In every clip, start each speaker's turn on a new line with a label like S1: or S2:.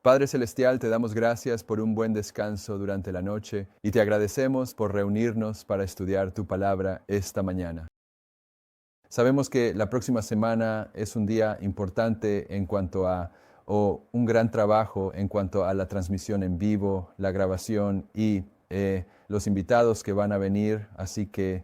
S1: Padre Celestial, te damos gracias por un buen descanso durante la noche y te agradecemos por reunirnos para estudiar tu palabra esta mañana. Sabemos que la próxima semana es un día importante en cuanto a, o un gran trabajo en cuanto a la transmisión en vivo, la grabación y los invitados que van a venir, así que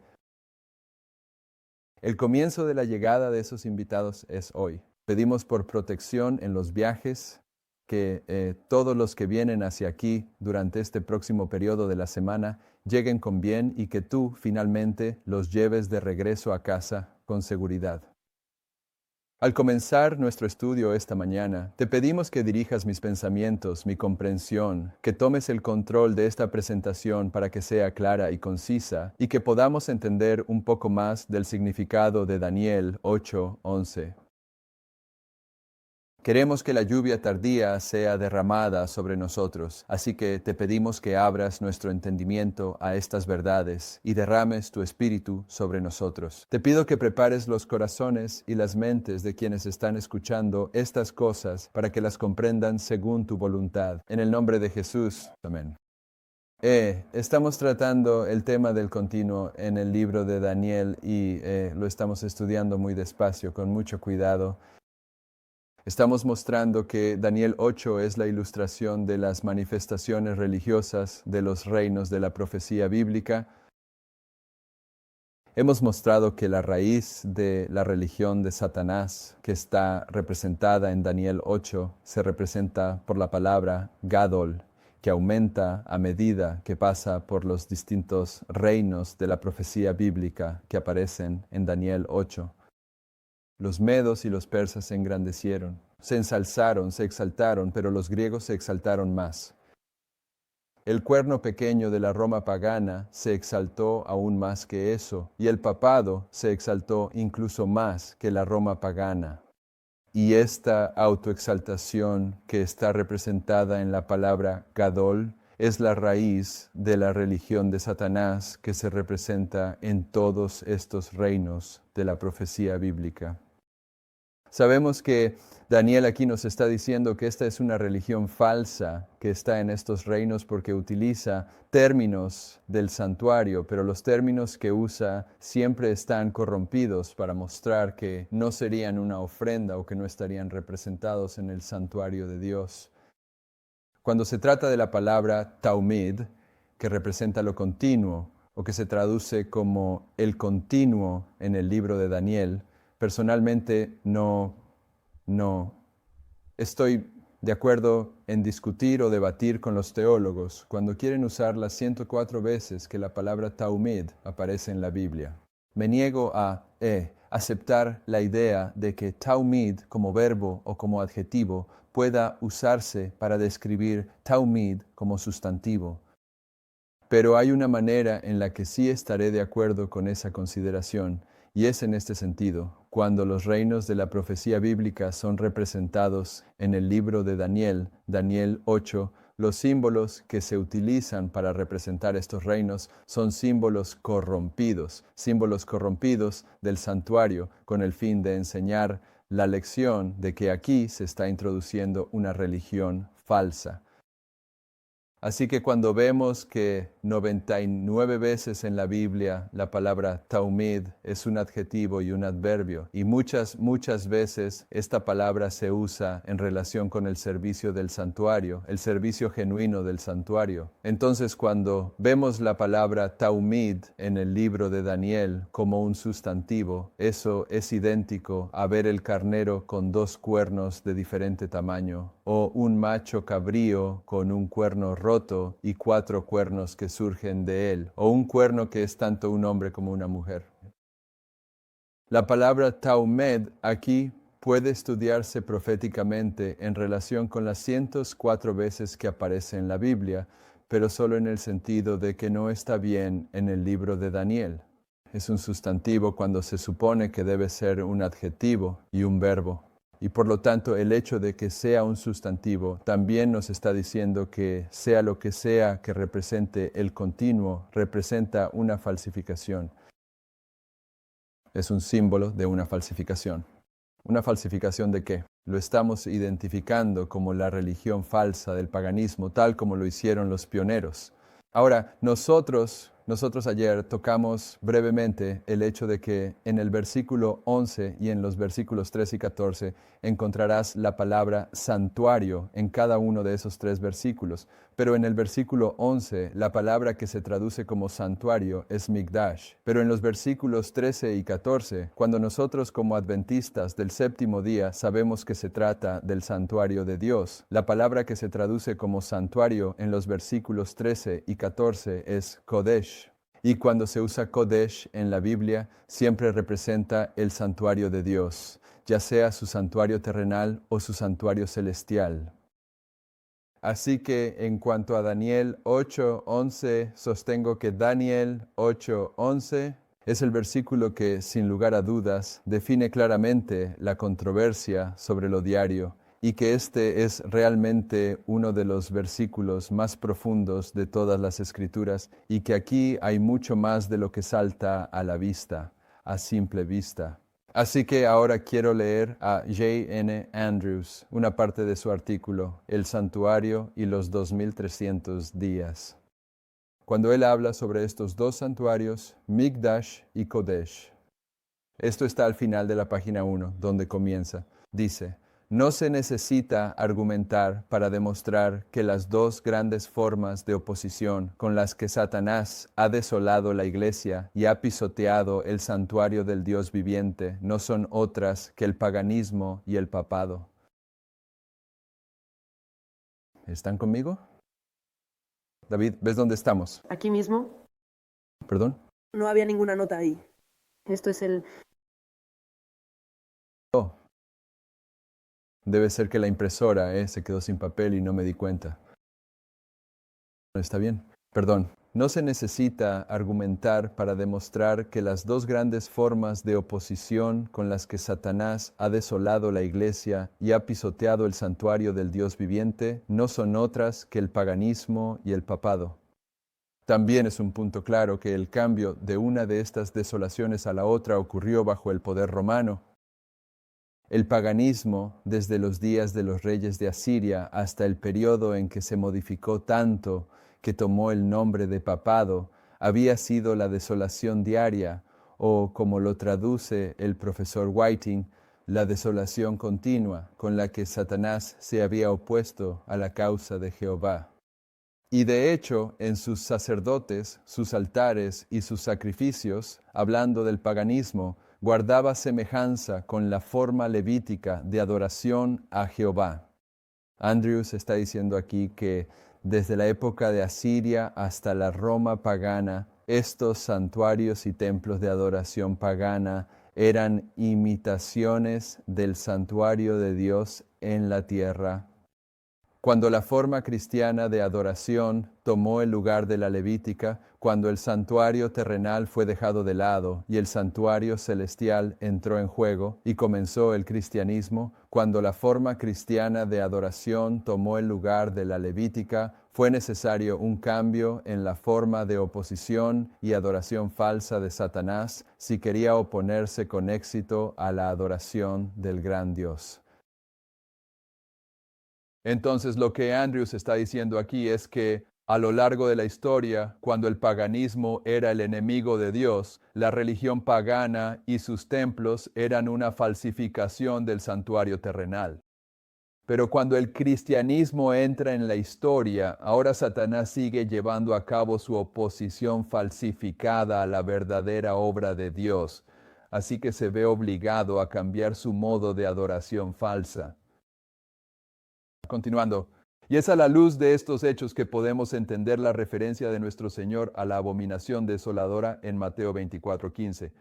S1: el comienzo de la llegada de esos invitados es hoy. Pedimos por protección en los viajes, que todos los que vienen hacia aquí durante este próximo periodo de la semana lleguen con bien y que tú finalmente los lleves de regreso a casa con seguridad. Al comenzar nuestro estudio esta mañana, te pedimos que dirijas mis pensamientos, mi comprensión, que tomes el control de esta presentación para que sea clara y concisa y que podamos entender un poco más del significado de Daniel 8:11. Queremos que la lluvia tardía sea derramada sobre nosotros, así que te pedimos que abras nuestro entendimiento a estas verdades y derrames tu espíritu sobre nosotros. Te pido que prepares los corazones y las mentes de quienes están escuchando estas cosas para que las comprendan según tu voluntad. En el nombre de Jesús. Amén. Estamos tratando el tema del continuo en el libro de Daniel y lo estamos estudiando muy despacio, con mucho cuidado. Estamos mostrando que Daniel 8 es la ilustración de las manifestaciones religiosas de los reinos de la profecía bíblica. Hemos mostrado que la raíz de la religión de Satanás, que está representada en Daniel 8, se representa por la palabra Gadol, que aumenta a medida que pasa por los distintos reinos de la profecía bíblica que aparecen en Daniel 8. Los medos y los persas se engrandecieron, se ensalzaron, se exaltaron, pero los griegos se exaltaron más. El cuerno pequeño de la Roma pagana se exaltó aún más que eso, y el papado se exaltó incluso más que la Roma pagana. Y esta autoexaltación que está representada en la palabra Gadol es la raíz de la religión de Satanás que se representa en todos estos reinos de la profecía bíblica. Sabemos que Daniel aquí nos está diciendo que esta es una religión falsa que está en estos reinos porque utiliza términos del santuario, pero los términos que usa siempre están corrompidos para mostrar que no serían una ofrenda o que no estarían representados en el santuario de Dios. Cuando se trata de la palabra taumid, que representa lo continuo o que se traduce como el continuo en el libro de Daniel, personalmente no estoy de acuerdo en discutir o debatir con los teólogos cuando quieren usar las 104 veces que la palabra taumid aparece en la Biblia. Me niego a aceptar la idea de que taumid como verbo o como adjetivo pueda usarse para describir taumid como sustantivo. Pero hay una manera en la que sí estaré de acuerdo con esa consideración, y es en este sentido, cuando los reinos de la profecía bíblica son representados en el libro de Daniel, Daniel 8, los símbolos que se utilizan para representar estos reinos son símbolos corrompidos del santuario, con el fin de enseñar la lección de que aquí se está introduciendo una religión falsa. Así que cuando vemos que 99 veces en la Biblia la palabra taumid es un adjetivo y un adverbio, y muchas veces esta palabra se usa en relación con el servicio del santuario, el servicio genuino del santuario. Entonces cuando vemos la palabra taumid en el libro de Daniel como un sustantivo, eso es idéntico a ver el carnero con dos cuernos de diferente tamaño, o un macho cabrío con un cuerno roto y 4 cuernos que surgen de él, o un cuerno que es tanto un hombre como una mujer. La palabra taumed aquí puede estudiarse proféticamente en relación con las 104 veces que aparece en la Biblia, pero solo en el sentido de que no está bien en el libro de Daniel. Es un sustantivo cuando se supone que debe ser un adjetivo y un verbo. Y por lo tanto, el hecho de que sea un sustantivo también nos está diciendo que sea lo que sea que represente el continuo, representa una falsificación. Es un símbolo de una falsificación. ¿Una falsificación de qué? lo estamos identificando como la religión falsa del paganismo, tal como lo hicieron los pioneros. Ahora, nosotros ayer tocamos brevemente el hecho de que en el versículo 11 y en los versículos 13 y 14 encontrarás la palabra santuario en cada uno de esos tres versículos. Pero en el versículo 11, la palabra que se traduce como santuario es Mikdash. Pero en los versículos 13 y 14, cuando nosotros como adventistas del séptimo día sabemos que se trata del santuario de Dios, la palabra que se traduce como santuario en los versículos 13 y 14 es Kodesh. Y cuando se usa Kodesh en la Biblia, siempre representa el santuario de Dios, ya sea su santuario terrenal o su santuario celestial. Así que en cuanto a Daniel 8:11, sostengo que Daniel 8:11 es el versículo que, sin lugar a dudas, define claramente la controversia sobre lo diario y que este es realmente uno de los versículos más profundos de todas las Escrituras y que aquí hay mucho más de lo que salta a la vista, a simple vista. Así que ahora quiero leer a J.N. Andrews, una parte de su artículo, El santuario y los 2300 días. Cuando él habla sobre estos dos santuarios, Mikdash y Kodesh. Esto está al final de la página 1, donde comienza. Dice, no se necesita argumentar para demostrar que las dos grandes formas de oposición con las que Satanás ha desolado la iglesia y ha pisoteado el santuario del Dios viviente no son otras que el paganismo y el papado. ¿Están conmigo? David, ¿ves dónde estamos?
S2: Aquí mismo.
S1: ¿Perdón?
S2: No había ninguna nota ahí. Esto es el...
S1: Oh. Debe ser que la impresora se quedó sin papel y no me di cuenta. Está bien. Perdón. No se necesita argumentar para demostrar que las dos grandes formas de oposición con las que Satanás ha desolado la iglesia y ha pisoteado el santuario del Dios viviente no son otras que el paganismo y el papado. También es un punto claro que el cambio de una de estas desolaciones a la otra ocurrió bajo el poder romano. El paganismo, desde los días de los reyes de Asiria hasta el periodo en que se modificó tanto que tomó el nombre de papado, había sido la desolación diaria, o como lo traduce el profesor Whiting, la desolación continua con la que Satanás se había opuesto a la causa de Jehová. Y de hecho, en sus sacerdotes, sus altares y sus sacrificios, hablando del paganismo, guardaba semejanza con la forma levítica de adoración a Jehová. Andrews está diciendo aquí que desde la época de Asiria hasta la Roma pagana, estos santuarios y templos de adoración pagana eran imitaciones del santuario de Dios en la tierra. Cuando la forma cristiana de adoración tomó el lugar de la levítica, cuando el santuario terrenal fue dejado de lado y el santuario celestial entró en juego y comenzó el cristianismo, cuando la forma cristiana de adoración tomó el lugar de la levítica, fue necesario un cambio en la forma de oposición y adoración falsa de Satanás si quería oponerse con éxito a la adoración del gran Dios. Entonces, lo que Andrews está diciendo aquí es que a lo largo de la historia, cuando el paganismo era el enemigo de Dios, la religión pagana y sus templos eran una falsificación del santuario terrenal. Pero cuando el cristianismo entra en la historia, ahora Satanás sigue llevando a cabo su oposición falsificada a la verdadera obra de Dios, así que se ve obligado a cambiar su modo de adoración falsa. Continuando, y es a la luz de estos hechos que podemos entender la referencia de nuestro Señor a la abominación desoladora en Mateo 24:15.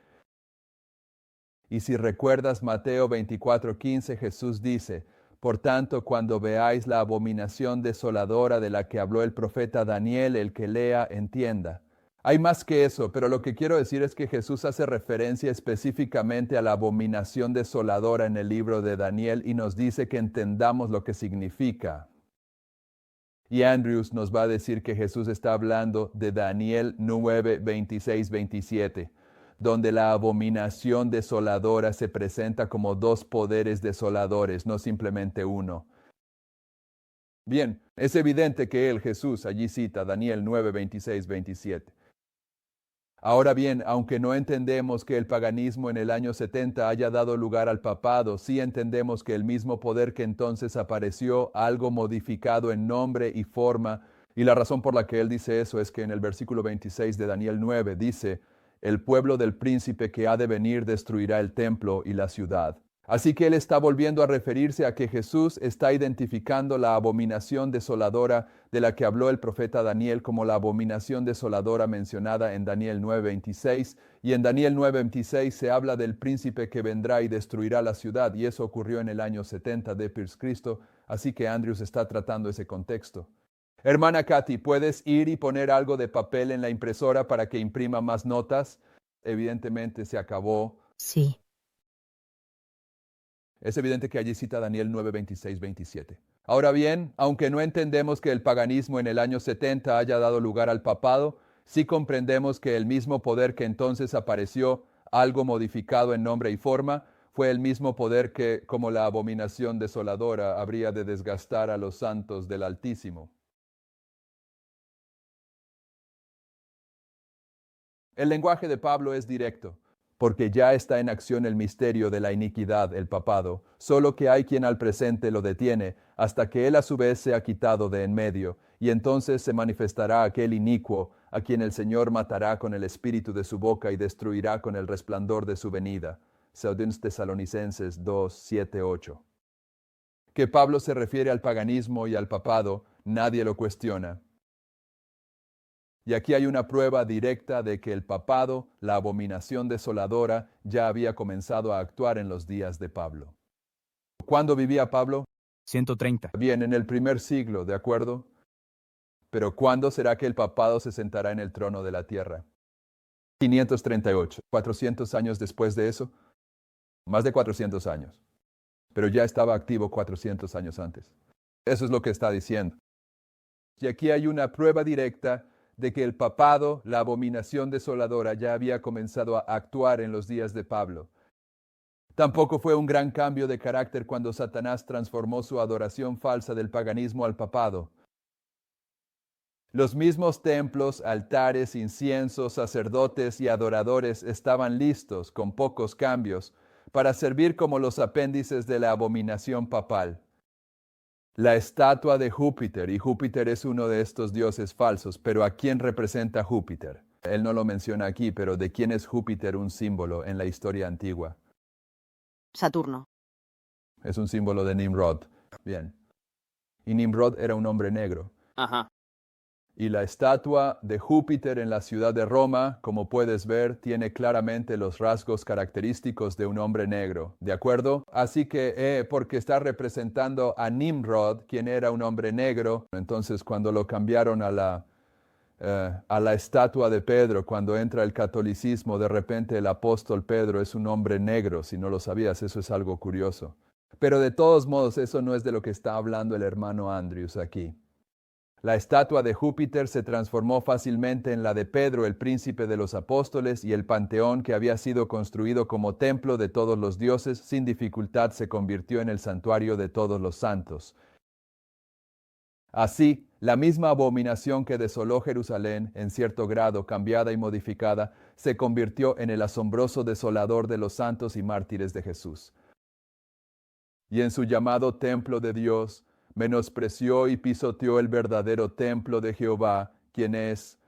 S1: Y si recuerdas Mateo 24:15, Jesús dice, por tanto, cuando veáis la abominación desoladora de la que habló el profeta Daniel, el que lea, entienda. Hay más que eso, pero lo que quiero decir es que Jesús hace referencia específicamente a la abominación desoladora en el libro de Daniel y nos dice que entendamos lo que significa. Y Andrews nos va a decir que Jesús está hablando de Daniel 9, 26, 27. donde la abominación desoladora se presenta como dos poderes desoladores, no simplemente uno. Bien, es evidente que él, Jesús, allí cita Daniel 9, 26, 27. Ahora bien, aunque no entendemos que el paganismo en el año 70 haya dado lugar al papado, sí entendemos que el mismo poder que entonces apareció, algo modificado en nombre y forma, y la razón por la que él dice eso es que en el versículo 26 de Daniel 9 dice, el pueblo del príncipe que ha de venir destruirá el templo y la ciudad. Así que él está volviendo a referirse a que Jesús está identificando la abominación desoladora de la que habló el profeta Daniel como la abominación desoladora mencionada en Daniel 9:26, y en Daniel 9:26 se habla del príncipe que vendrá y destruirá la ciudad, y eso ocurrió en el año 70 de Cristo, así que Andrews está tratando ese contexto. Hermana Katy, ¿puedes ir y poner algo de papel en la impresora para que imprima más notas? Evidentemente se acabó.
S3: Sí.
S1: Es evidente que allí cita Daniel 9, 26, 27. Ahora bien, aunque no entendemos que el paganismo en el año 70 haya dado lugar al papado, sí comprendemos que el mismo poder que entonces apareció, algo modificado en nombre y forma, fue el mismo poder que, como la abominación desoladora, habría de desgastar a los santos del Altísimo. El lenguaje de Pablo es directo, porque ya está en acción el misterio de la iniquidad, el papado, solo que hay quien al presente lo detiene, hasta que él a su vez sea quitado de en medio, y entonces se manifestará aquel inicuo, a quien el Señor matará con el espíritu de su boca y destruirá con el resplandor de su venida. 2 Tesalonicenses 2, 7, 8. Que Pablo se refiere al paganismo y al papado, nadie lo cuestiona. Y aquí hay una prueba directa de que el papado, la abominación desoladora, ya había comenzado a actuar en los días de Pablo. ¿Cuándo vivía Pablo?
S4: 130.
S1: Bien, en el primer siglo, ¿de acuerdo? Pero ¿cuándo será que el papado se sentará en el trono de la tierra? 538. 400 años después de eso. Más de 400 años. Pero ya estaba activo 400 años antes. Eso es lo que está diciendo. Y aquí hay una prueba directa de que el papado, la abominación desoladora, ya había comenzado a actuar en los días de Pablo. Tampoco fue un gran cambio de carácter cuando Satanás transformó su adoración falsa del paganismo al papado. Los mismos templos, altares, inciensos, sacerdotes y adoradores estaban listos, con pocos cambios, para servir como los apéndices de la abominación papal. La estatua de Júpiter, y Júpiter es uno de estos dioses falsos, pero ¿a quién representa Júpiter? Él no lo menciona aquí, pero ¿de quién es Júpiter un símbolo en la historia antigua?
S3: Saturno.
S1: Es un símbolo de Nimrod. Bien. Y Nimrod era un hombre negro.
S4: Ajá.
S1: Y la estatua de Júpiter en la ciudad de Roma, como puedes ver, tiene claramente los rasgos característicos de un hombre negro, ¿de acuerdo? Así que, porque está representando a Nimrod, quien era un hombre negro, entonces cuando lo cambiaron a la estatua de Pedro, cuando entra el catolicismo, de repente el apóstol Pedro es un hombre negro, si no lo sabías, eso es algo curioso. Pero de todos modos, eso no es de lo que está hablando el hermano Andrews aquí. La estatua de Júpiter se transformó fácilmente en la de Pedro, el príncipe de los apóstoles, y el panteón que había sido construido como templo de todos los dioses, sin dificultad se convirtió en el santuario de todos los santos. Así, la misma abominación que desoló Jerusalén, en cierto grado cambiada y modificada, se convirtió en el asombroso desolador de los santos y mártires de Jesús. Y en su llamado templo de Dios, menospreció y pisoteó el verdadero templo de Jehová, quien es,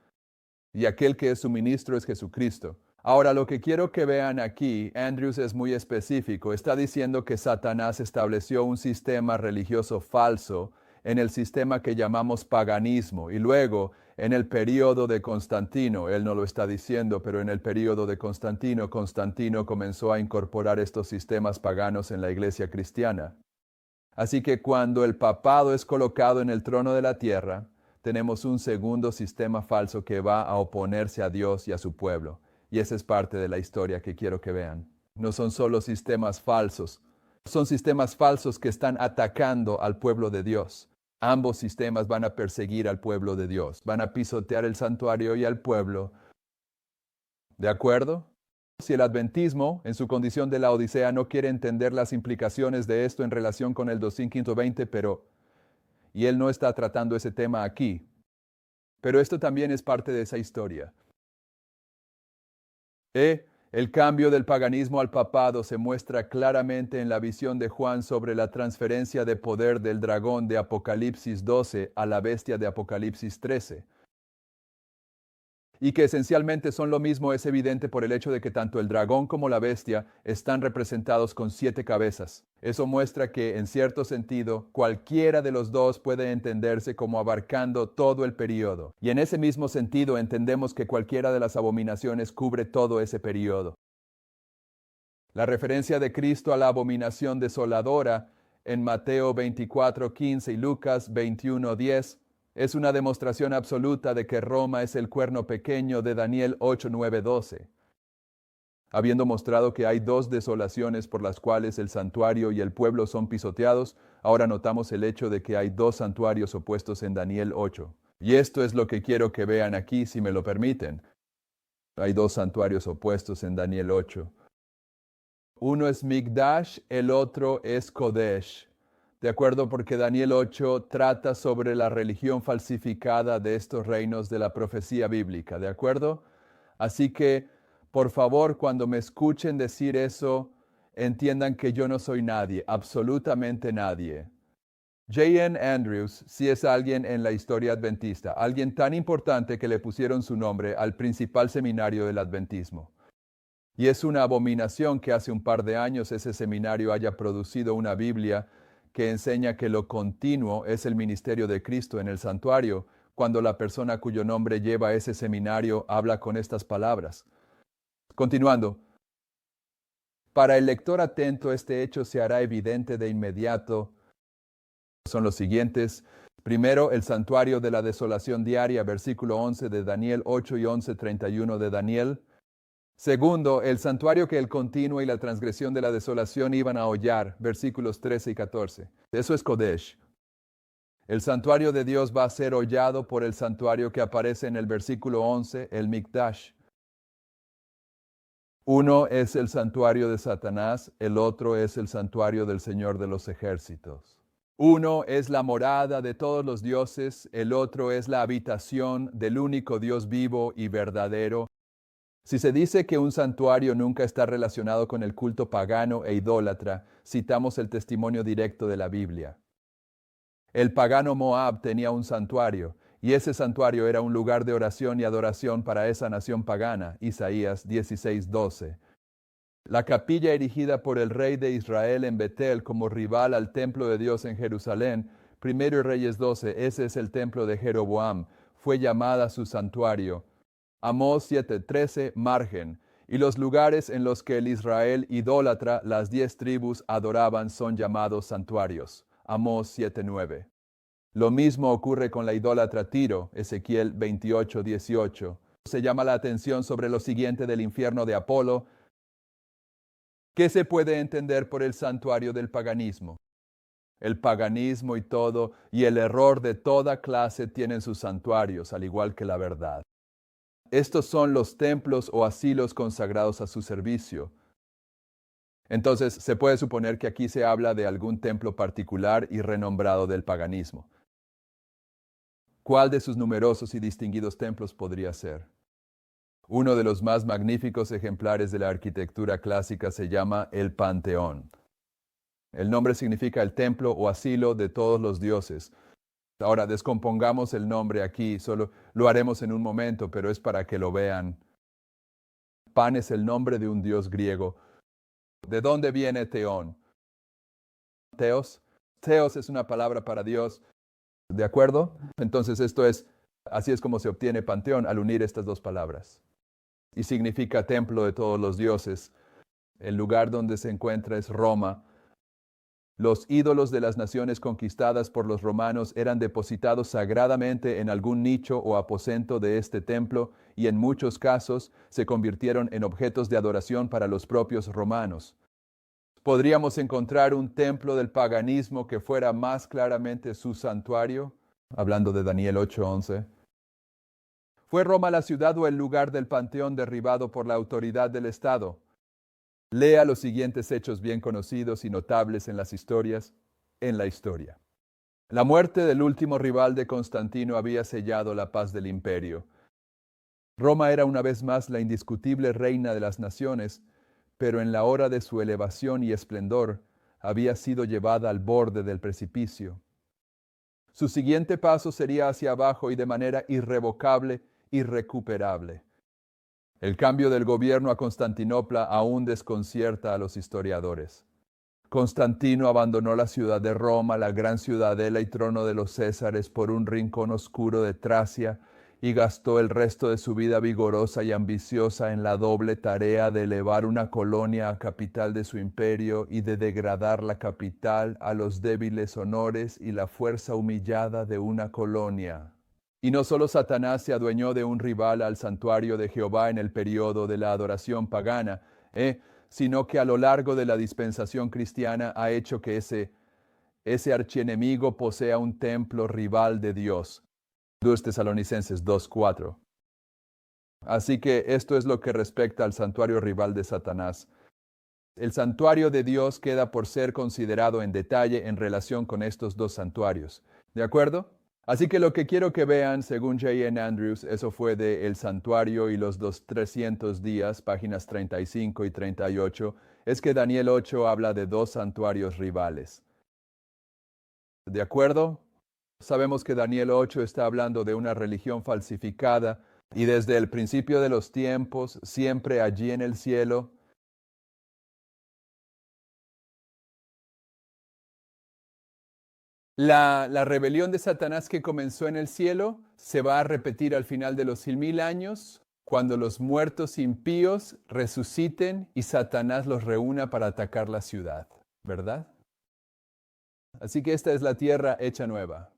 S1: y aquel que es su ministro es Jesucristo. Ahora, lo que quiero que vean aquí, Andrews es muy específico. Está diciendo que Satanás estableció un sistema religioso falso en el sistema que llamamos paganismo. Y luego, en el período de Constantino, él no lo está diciendo, pero en el período de Constantino, Constantino comenzó a incorporar estos sistemas paganos en la iglesia cristiana. Así que cuando el papado es colocado en el trono de la tierra, tenemos un segundo sistema falso que va a oponerse a Dios y a su pueblo. Y esa es parte de la historia que quiero que vean. No son solo sistemas falsos, son sistemas falsos que están atacando al pueblo de Dios. Ambos sistemas van a perseguir al pueblo de Dios, van a pisotear el santuario y al pueblo. ¿De acuerdo? Si el adventismo, en su condición de la Odisea, no quiere entender las implicaciones de esto en relación con el 2520, y él no está tratando ese tema aquí. Pero esto también es parte de esa historia. El cambio del paganismo al papado se muestra claramente en la visión de Juan sobre la transferencia de poder del dragón de Apocalipsis 12 a la bestia de Apocalipsis 13. Y que esencialmente son lo mismo es evidente por el hecho de que tanto el dragón como la bestia están representados con 7 cabezas. Eso muestra que, en cierto sentido, cualquiera de los dos puede entenderse como abarcando todo el período. Y en ese mismo sentido entendemos que cualquiera de las abominaciones cubre todo ese período. La referencia de Cristo a la abominación desoladora en Mateo 24:15 y Lucas 21:10 es una demostración absoluta de que Roma es el cuerno pequeño de Daniel 8, 9, 12. Habiendo mostrado que hay 2 desolaciones por las cuales el santuario y el pueblo son pisoteados, ahora notamos el hecho de que hay 2 santuarios opuestos en Daniel 8. Y esto es lo que quiero que vean aquí, si me lo permiten. Hay 2 santuarios opuestos en Daniel 8. Uno es Mikdash, el otro es Kodesh. ¿De acuerdo? Porque Daniel 8 trata sobre la religión falsificada de estos reinos de la profecía bíblica. ¿De acuerdo? Así que, por favor, cuando me escuchen decir eso, entiendan que yo no soy nadie, absolutamente nadie. J.N. Andrews sí es alguien en la historia adventista, alguien tan importante que le pusieron su nombre al principal seminario del adventismo. Y es una abominación que hace un par de años ese seminario haya producido una Biblia que enseña que lo continuo es el ministerio de Cristo en el santuario, cuando la persona cuyo nombre lleva ese seminario habla con estas palabras. Continuando. Para el lector atento, este hecho se hará evidente de inmediato. Son los siguientes. Primero, el santuario de la desolación diaria, versículo 11 de Daniel 8 y 11:31 de Daniel. Segundo, el santuario que el continuo y la transgresión de la desolación iban a hollar, versículos 13 y 14. Eso es Kodesh. El santuario de Dios va a ser hollado por el santuario que aparece en el versículo 11, el Mikdash. Uno es el santuario de Satanás, el otro es el santuario del Señor de los ejércitos. Uno es la morada de todos los dioses, el otro es la habitación del único Dios vivo y verdadero. Si se dice que un santuario nunca está relacionado con el culto pagano e idólatra, citamos el testimonio directo de la Biblia. El pagano Moab tenía un santuario, y ese santuario era un lugar de oración y adoración para esa nación pagana, Isaías 16:12. La capilla erigida por el rey de Israel en Betel como rival al templo de Dios en Jerusalén, 1 Reyes 12, ese es el templo de Jeroboam, fue llamada su santuario. Amós 7:13, margen. Y los lugares en los que el Israel idólatra, las 10 tribus adoraban, son llamados santuarios. Amós 7:9. Lo mismo ocurre con la idólatra Tiro, Ezequiel 28:18. Se llama la atención sobre lo siguiente del infierno de Apolo. ¿Qué se puede entender por el santuario del paganismo? El paganismo y el error de toda clase tienen sus santuarios, al igual que la verdad. Estos son los templos o asilos consagrados a su servicio. Entonces, se puede suponer que aquí se habla de algún templo particular y renombrado del paganismo. ¿Cuál de sus numerosos y distinguidos templos podría ser? Uno de los más magníficos ejemplares de la arquitectura clásica se llama el Panteón. El nombre significa el templo o asilo de todos los dioses. Ahora, descompongamos el nombre aquí, solo lo haremos en un momento, pero es para que lo vean. Pan es el nombre de un dios griego. ¿De dónde viene Teón? Teos. Teos es una palabra para Dios. ¿De acuerdo? Entonces así es como se obtiene panteón al unir estas 2 palabras. Y significa templo de todos los dioses. El lugar donde se encuentra es Roma. Los ídolos de las naciones conquistadas por los romanos eran depositados sagradamente en algún nicho o aposento de este templo y en muchos casos se convirtieron en objetos de adoración para los propios romanos. ¿Podríamos encontrar un templo del paganismo que fuera más claramente su santuario? Hablando de Daniel 8:11. ¿Fue Roma la ciudad o el lugar del panteón derribado por la autoridad del Estado? Lea los siguientes hechos bien conocidos y notables en las historias, en la historia. La muerte del último rival de Constantino había sellado la paz del imperio. Roma era una vez más la indiscutible reina de las naciones, pero en la hora de su elevación y esplendor había sido llevada al borde del precipicio. Su siguiente paso sería hacia abajo y de manera irrevocable, irrecuperable. El cambio del gobierno a Constantinopla aún desconcierta a los historiadores. Constantino abandonó la ciudad de Roma, la gran ciudadela y trono de los Césares, por un rincón oscuro de Tracia, y gastó el resto de su vida vigorosa y ambiciosa en la doble tarea de elevar una colonia a capital de su imperio y de degradar la capital a los débiles honores y la fuerza humillada de una colonia. Y no solo Satanás se adueñó de un rival al santuario de Jehová en el periodo de la adoración pagana, sino que a lo largo de la dispensación cristiana ha hecho que ese archienemigo posea un templo rival de Dios. 2 Tesalonicenses 2:4. Así que esto es lo que respecta al santuario rival de Satanás. El santuario de Dios queda por ser considerado en detalle en relación con estos dos santuarios. ¿De acuerdo? Así que lo que quiero que vean, según J.N. Andrews, eso fue de El Santuario y los 300 días, páginas 35 y 38, es que Daniel 8 habla de dos santuarios rivales. ¿De acuerdo? Sabemos que Daniel 8 está hablando de una religión falsificada y desde el principio de los tiempos, siempre allí en el cielo, la rebelión de Satanás que comenzó en el cielo se va a repetir al final de los 1000 años, cuando los muertos impíos resuciten y Satanás los reúna para atacar la ciudad, ¿verdad? Así que esta es la tierra hecha nueva.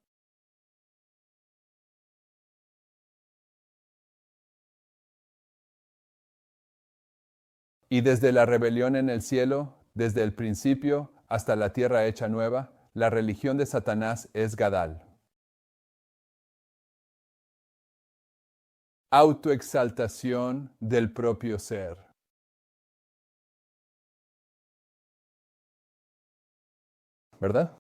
S1: Y desde la rebelión en el cielo, desde el principio hasta la tierra hecha nueva, la religión de Satanás es Gadal. Autoexaltación del propio ser. ¿Verdad?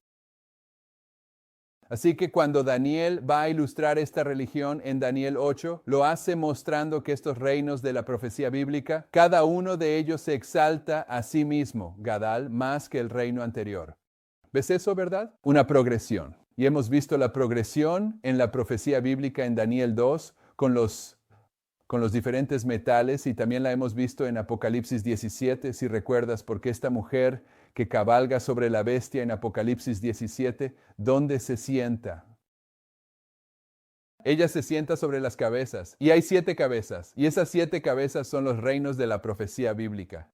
S1: Así que cuando Daniel va a ilustrar esta religión en Daniel 8, lo hace mostrando que estos reinos de la profecía bíblica, cada uno de ellos se exalta a sí mismo, Gadal, más que el reino anterior. ¿Ves eso, verdad? Una progresión. Y hemos visto la progresión en la profecía bíblica en Daniel 2 con los diferentes metales, y también la hemos visto en Apocalipsis 17, si recuerdas, porque esta mujer que cabalga sobre la bestia en Apocalipsis 17, ¿dónde se sienta? Ella se sienta sobre las cabezas, y hay 7 cabezas, y esas 7 cabezas son los reinos de la profecía bíblica.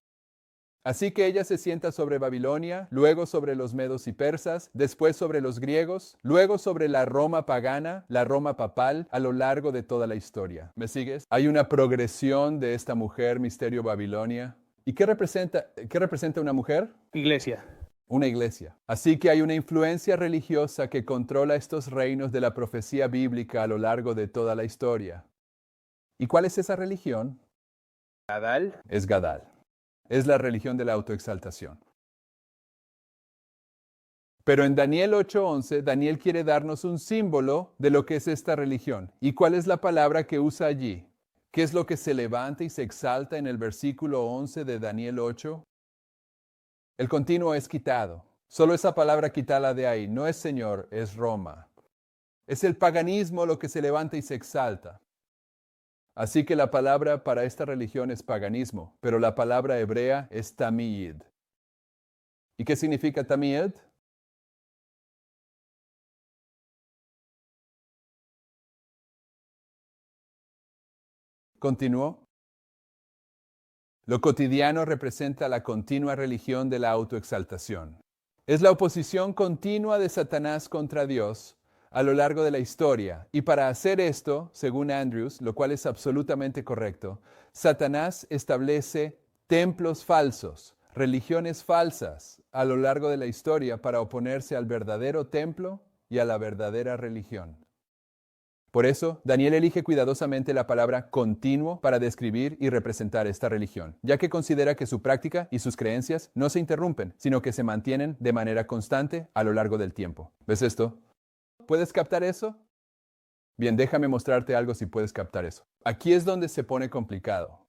S1: Así que ella se sienta sobre Babilonia, luego sobre los medos y persas, después sobre los griegos, luego sobre la Roma pagana, la Roma papal, a lo largo de toda la historia. ¿Me sigues? Hay una progresión de esta mujer, misterio Babilonia. ¿Y qué representa una mujer?
S4: Iglesia.
S1: Una iglesia. Así que hay una influencia religiosa que controla estos reinos de la profecía bíblica a lo largo de toda la historia. ¿Y cuál es esa religión?
S4: Gadal.
S1: Es Gadal. Es la religión de la autoexaltación. Pero en Daniel 8:11, Daniel quiere darnos un símbolo de lo que es esta religión. ¿Y cuál es la palabra que usa allí? ¿Qué es lo que se levanta y se exalta en el versículo 11 de Daniel 8? El continuo es quitado. Solo esa palabra quítala de ahí. No es Señor, es Roma. Es el paganismo lo que se levanta y se exalta. Así que la palabra para esta religión es paganismo, pero la palabra hebrea es tamid. ¿Y qué significa tamid? Continuó. Lo cotidiano representa la continua religión de la autoexaltación. Es la oposición continua de Satanás contra Dios a lo largo de la historia. Y para hacer esto, según Andrews, lo cual es absolutamente correcto, Satanás establece templos falsos, religiones falsas a lo largo de la historia para oponerse al verdadero templo y a la verdadera religión. Por eso, Daniel elige cuidadosamente la palabra continuo para describir y representar esta religión, ya que considera que su práctica y sus creencias no se interrumpen, sino que se mantienen de manera constante a lo largo del tiempo. ¿Ves esto? ¿Puedes captar eso? Bien, déjame mostrarte algo si puedes captar eso. Aquí es donde se pone complicado.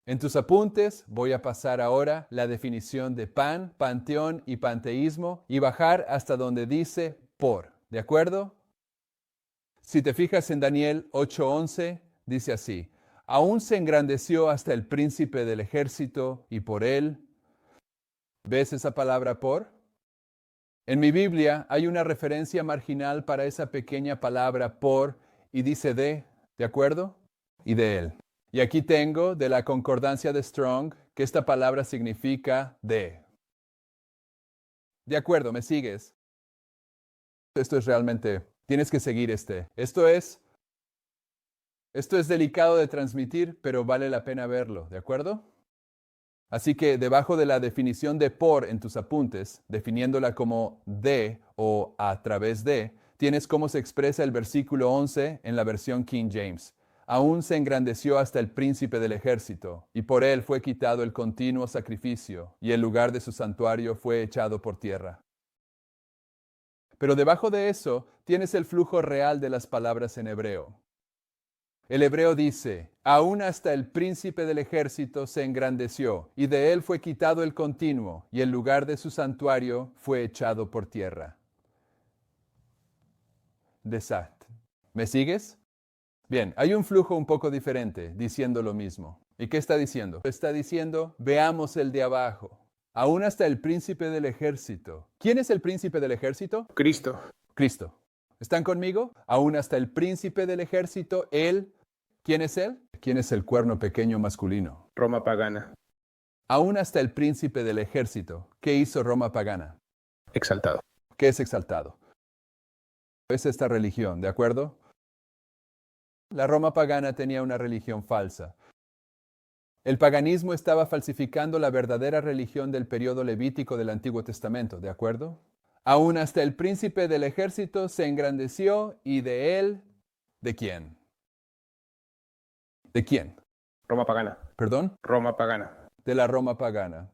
S1: En tus apuntes voy a pasar ahora la definición de pan, panteón y panteísmo y bajar hasta donde dice por. ¿De acuerdo? Si te fijas en Daniel 8:11, dice así: aún se engrandeció hasta el príncipe del ejército y por él. ¿Ves esa palabra por? En mi Biblia hay una referencia marginal para esa pequeña palabra por y dice ¿de acuerdo? Y de él. Y aquí tengo de la concordancia de Strong que esta palabra significa de. De acuerdo, ¿me sigues? Esto es realmente, tienes que seguir Esto es delicado de transmitir, pero vale la pena verlo, ¿de acuerdo? Así que debajo de la definición de por en tus apuntes, definiéndola como de o a través de, tienes cómo se expresa el versículo 11 en la versión King James. Aún se engrandeció hasta el príncipe del ejército, y por él fue quitado el continuo sacrificio, y el lugar de su santuario fue echado por tierra. Pero debajo de eso tienes el flujo real de las palabras en hebreo. El hebreo dice, aún hasta el príncipe del ejército se engrandeció, y de él fue quitado el continuo, y el lugar de su santuario fue echado por tierra. Desat. ¿Me sigues? Bien, hay un flujo un poco diferente, diciendo lo mismo. ¿Y qué está diciendo? Está diciendo, veamos el de abajo. Aún hasta el príncipe del ejército. ¿Quién es el príncipe del ejército?
S4: Cristo.
S1: Cristo. ¿Están conmigo? Aún hasta el príncipe del ejército, él. ¿Quién es él? ¿Quién es el cuerno pequeño masculino?
S4: Roma pagana.
S1: Aún hasta el príncipe del ejército. ¿Qué hizo Roma pagana?
S4: Exaltado.
S1: ¿Qué es exaltado? Es esta religión, ¿de acuerdo? La Roma pagana tenía una religión falsa. El paganismo estaba falsificando la verdadera religión del periodo levítico del Antiguo Testamento, ¿de acuerdo? Aún hasta el príncipe del ejército se engrandeció y de él, ¿de quién? ¿De quién?
S4: Roma pagana.
S1: ¿Perdón?
S4: Roma pagana.
S1: De la Roma pagana.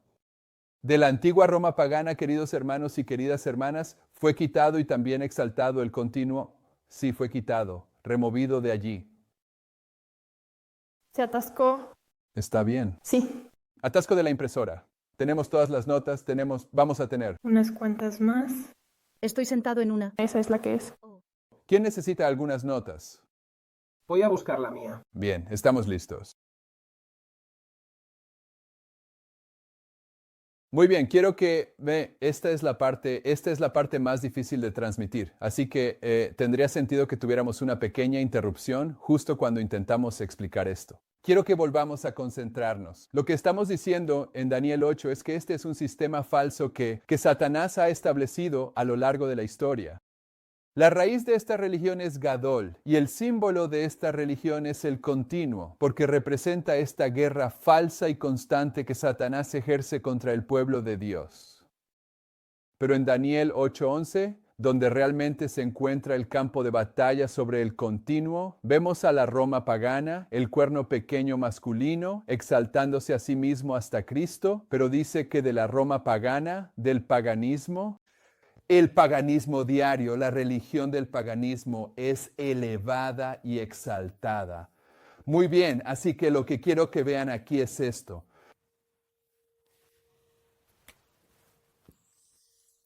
S1: De la antigua Roma pagana, queridos hermanos y queridas hermanas, fue quitado y también exaltado el continuo. Sí, fue quitado, removido de allí.
S5: Se atascó.
S1: Está bien.
S5: Sí.
S1: Atasco de la impresora. Tenemos todas las notas, vamos a tener.
S5: Unas cuantas más.
S3: Estoy sentado en una.
S5: Esa es la que es.
S1: ¿Quién necesita algunas notas?
S4: Voy a buscar la mía.
S1: Bien, estamos listos. Muy bien, quiero que esta es la parte más difícil de transmitir. Así que tendría sentido que tuviéramos una pequeña interrupción justo cuando intentamos explicar esto. Quiero que volvamos a concentrarnos. Lo que estamos diciendo en Daniel 8 es que este es un sistema falso que Satanás ha establecido a lo largo de la historia. La raíz de esta religión es Gadol, y el símbolo de esta religión es el continuo, porque representa esta guerra falsa y constante que Satanás ejerce contra el pueblo de Dios. Pero en Daniel 8:11, donde realmente se encuentra el campo de batalla sobre el continuo, vemos a la Roma pagana, el cuerno pequeño masculino, exaltándose a sí mismo hasta Cristo, pero dice que de la Roma pagana, del paganismo, el paganismo diario, la religión del paganismo es elevada y exaltada. Muy bien, así que lo que quiero que vean aquí es esto.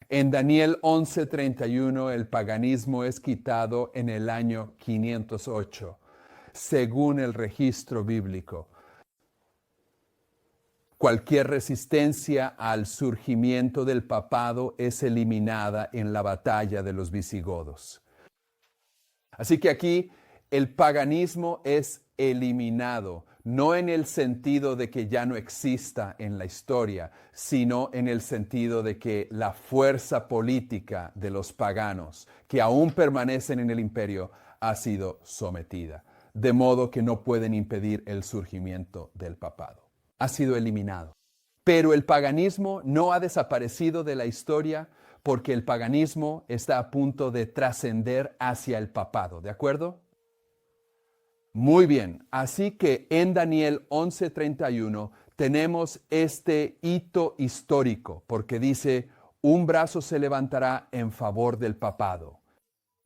S1: En Daniel 11:31 el paganismo es quitado en el año 508, según el registro bíblico. Cualquier resistencia al surgimiento del papado es eliminada en la batalla de los visigodos. Así que aquí el paganismo es eliminado, no en el sentido de que ya no exista en la historia, sino en el sentido de que la fuerza política de los paganos, que aún permanecen en el imperio, ha sido sometida, de modo que no pueden impedir el surgimiento del papado. Ha sido eliminado. Pero el paganismo no ha desaparecido de la historia porque el paganismo está a punto de trascender hacia el papado, ¿de acuerdo? Muy bien, así que en Daniel 11:31 tenemos este hito histórico, porque dice, un brazo se levantará en favor del papado.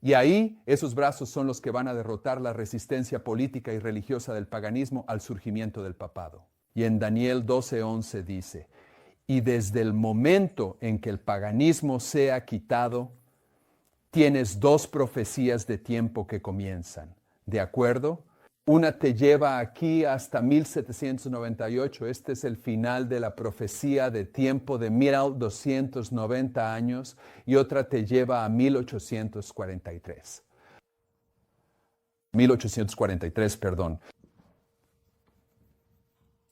S1: Y ahí esos brazos son los que van a derrotar la resistencia política y religiosa del paganismo al surgimiento del papado. Y en Daniel 12:11 dice, y desde el momento en que el paganismo sea quitado, tienes dos profecías de tiempo que comienzan, ¿de acuerdo? Una te lleva aquí hasta 1798, este es el final de la profecía de tiempo de 1290 años, y otra te lleva a 1843. 1843, perdón.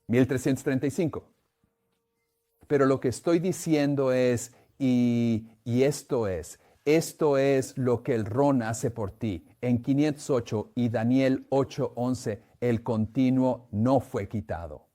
S1: 1335. Pero lo que estoy diciendo es, y esto es lo que el Ron hace por ti. En 508 y Daniel 8:11, el continuo no fue quitado.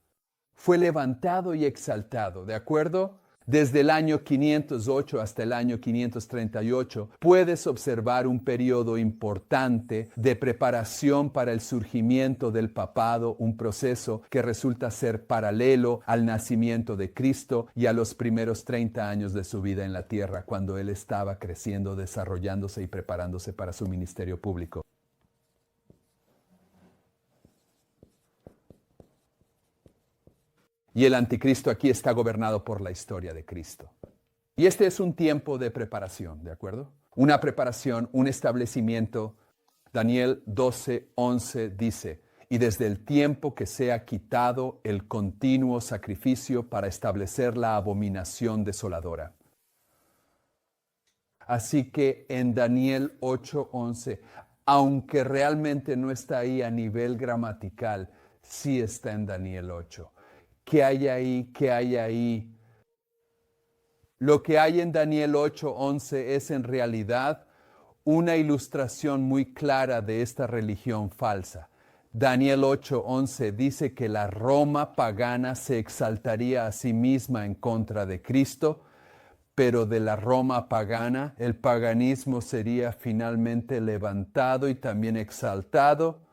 S1: Fue levantado y exaltado, ¿de acuerdo? Desde el año 508 hasta el año 538, puedes observar un periodo importante de preparación para el surgimiento del papado, un proceso que resulta ser paralelo al nacimiento de Cristo y a los primeros 30 años de su vida en la tierra, cuando él estaba creciendo, desarrollándose y preparándose para su ministerio público. Y el anticristo aquí está gobernado por la historia de Cristo. Y este es un tiempo de preparación, ¿de acuerdo? Una preparación, un establecimiento. Daniel 12:11 dice, y desde el tiempo que sea quitado el continuo sacrificio para establecer la abominación desoladora. Así que en Daniel 8:11, aunque realmente no está ahí a nivel gramatical, sí está en Daniel 8. ¿Qué hay ahí? ¿Qué hay ahí? Lo que hay en Daniel 8:11 es en realidad una ilustración muy clara de esta religión falsa. Daniel 8:11 dice que la Roma pagana se exaltaría a sí misma en contra de Cristo, pero de la Roma pagana el paganismo sería finalmente levantado y también exaltado.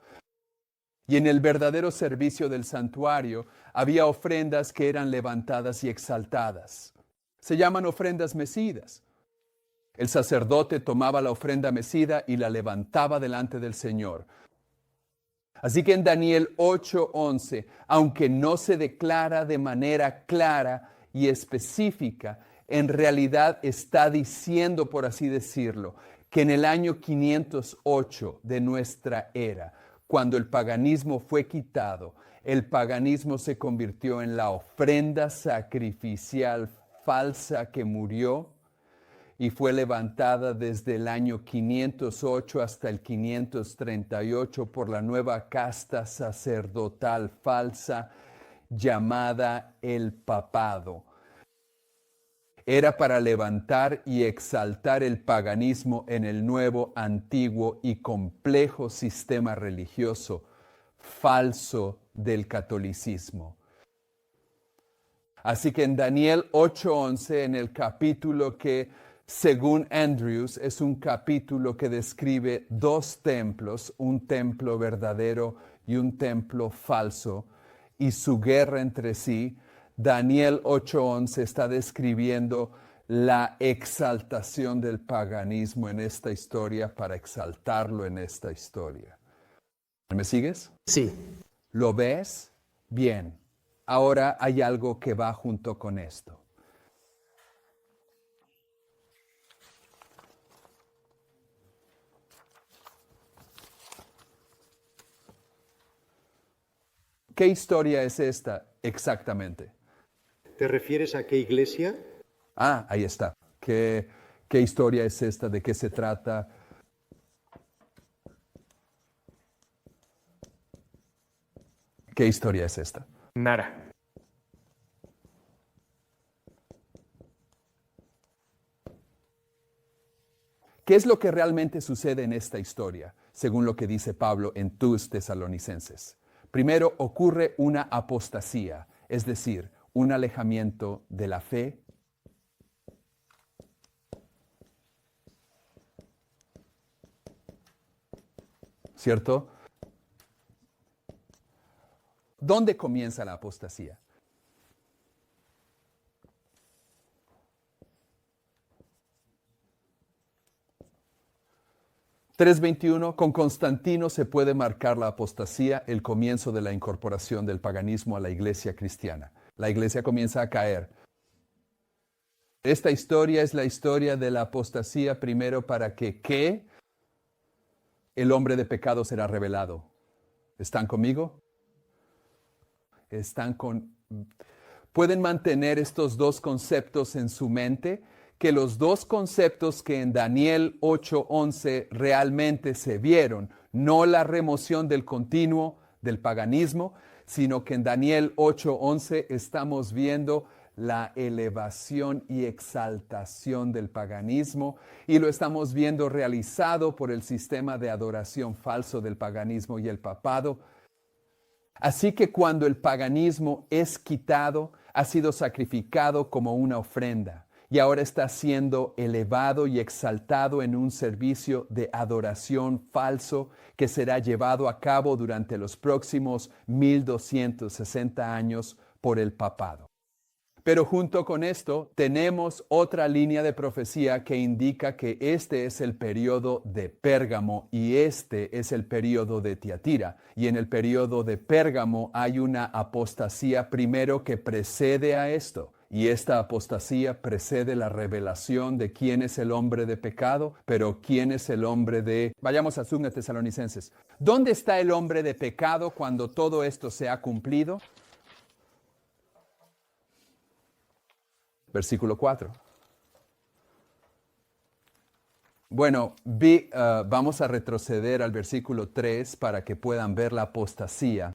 S1: Y en el verdadero servicio del santuario había ofrendas que eran levantadas y exaltadas. Se llaman ofrendas mecidas. El sacerdote tomaba la ofrenda mecida y la levantaba delante del Señor. Así que en Daniel 8:11, aunque no se declara de manera clara y específica, en realidad está diciendo, por así decirlo, que en el año 508 de nuestra era, cuando el paganismo fue quitado, el paganismo se convirtió en la ofrenda sacrificial falsa que murió y fue levantada desde el año 508 hasta el 538 por la nueva casta sacerdotal falsa llamada el papado. Era para levantar y exaltar el paganismo en el nuevo, antiguo y complejo sistema religioso falso del catolicismo. Así que en Daniel 8:11, en el capítulo que, según Andrews, es un capítulo que describe dos templos, un templo verdadero y un templo falso, y su guerra entre sí, Daniel 8:11 está describiendo la exaltación del paganismo en esta historia para exaltarlo en esta historia. ¿Me sigues?
S6: Sí.
S1: ¿Lo ves? Bien. Ahora hay algo que va junto con esto. ¿Qué historia es esta exactamente?
S7: ¿Te refieres a qué iglesia?
S1: Ah, ahí está. ¿Qué historia es esta? ¿De qué se trata? ¿Qué historia es esta?
S4: Nara.
S1: ¿Qué es lo que realmente sucede en esta historia, según lo que dice Pablo en tus Tesalonicenses? Primero ocurre una apostasía, es decir, un alejamiento de la fe. ¿cierto? ¿Dónde comienza la apostasía? (3:21) Con Constantino se puede marcar la apostasía, el comienzo de la incorporación del paganismo a la iglesia cristiana. La iglesia comienza a caer. Esta historia es la historia de la apostasía primero para que, ¿qué? El hombre de pecado será revelado. ¿Están conmigo? ¿Pueden mantener estos dos conceptos en su mente? Que los dos conceptos que en Daniel 8:11 realmente se vieron, no la remoción del continuo del paganismo, sino que en Daniel 8:11 estamos viendo la elevación y exaltación del paganismo, y lo estamos viendo realizado por el sistema de adoración falso del paganismo y el papado. Así que cuando el paganismo es quitado, ha sido sacrificado como una ofrenda y ahora está siendo elevado y exaltado en un servicio de adoración falso que será llevado a cabo durante los próximos 1260 años por el papado. Pero junto con esto tenemos otra línea de profecía que indica que este es el periodo de Pérgamo y este es el periodo de Tiatira. Y en el periodo de Pérgamo hay una apostasía primero que precede a esto. Y esta apostasía precede la revelación de quién es el hombre de pecado, pero quién es el hombre de... Vayamos a 2 Tesalonicenses. ¿Dónde está el hombre de pecado cuando todo esto se ha cumplido? Versículo 4. Bueno, vamos a retroceder al versículo 3 para que puedan ver la apostasía.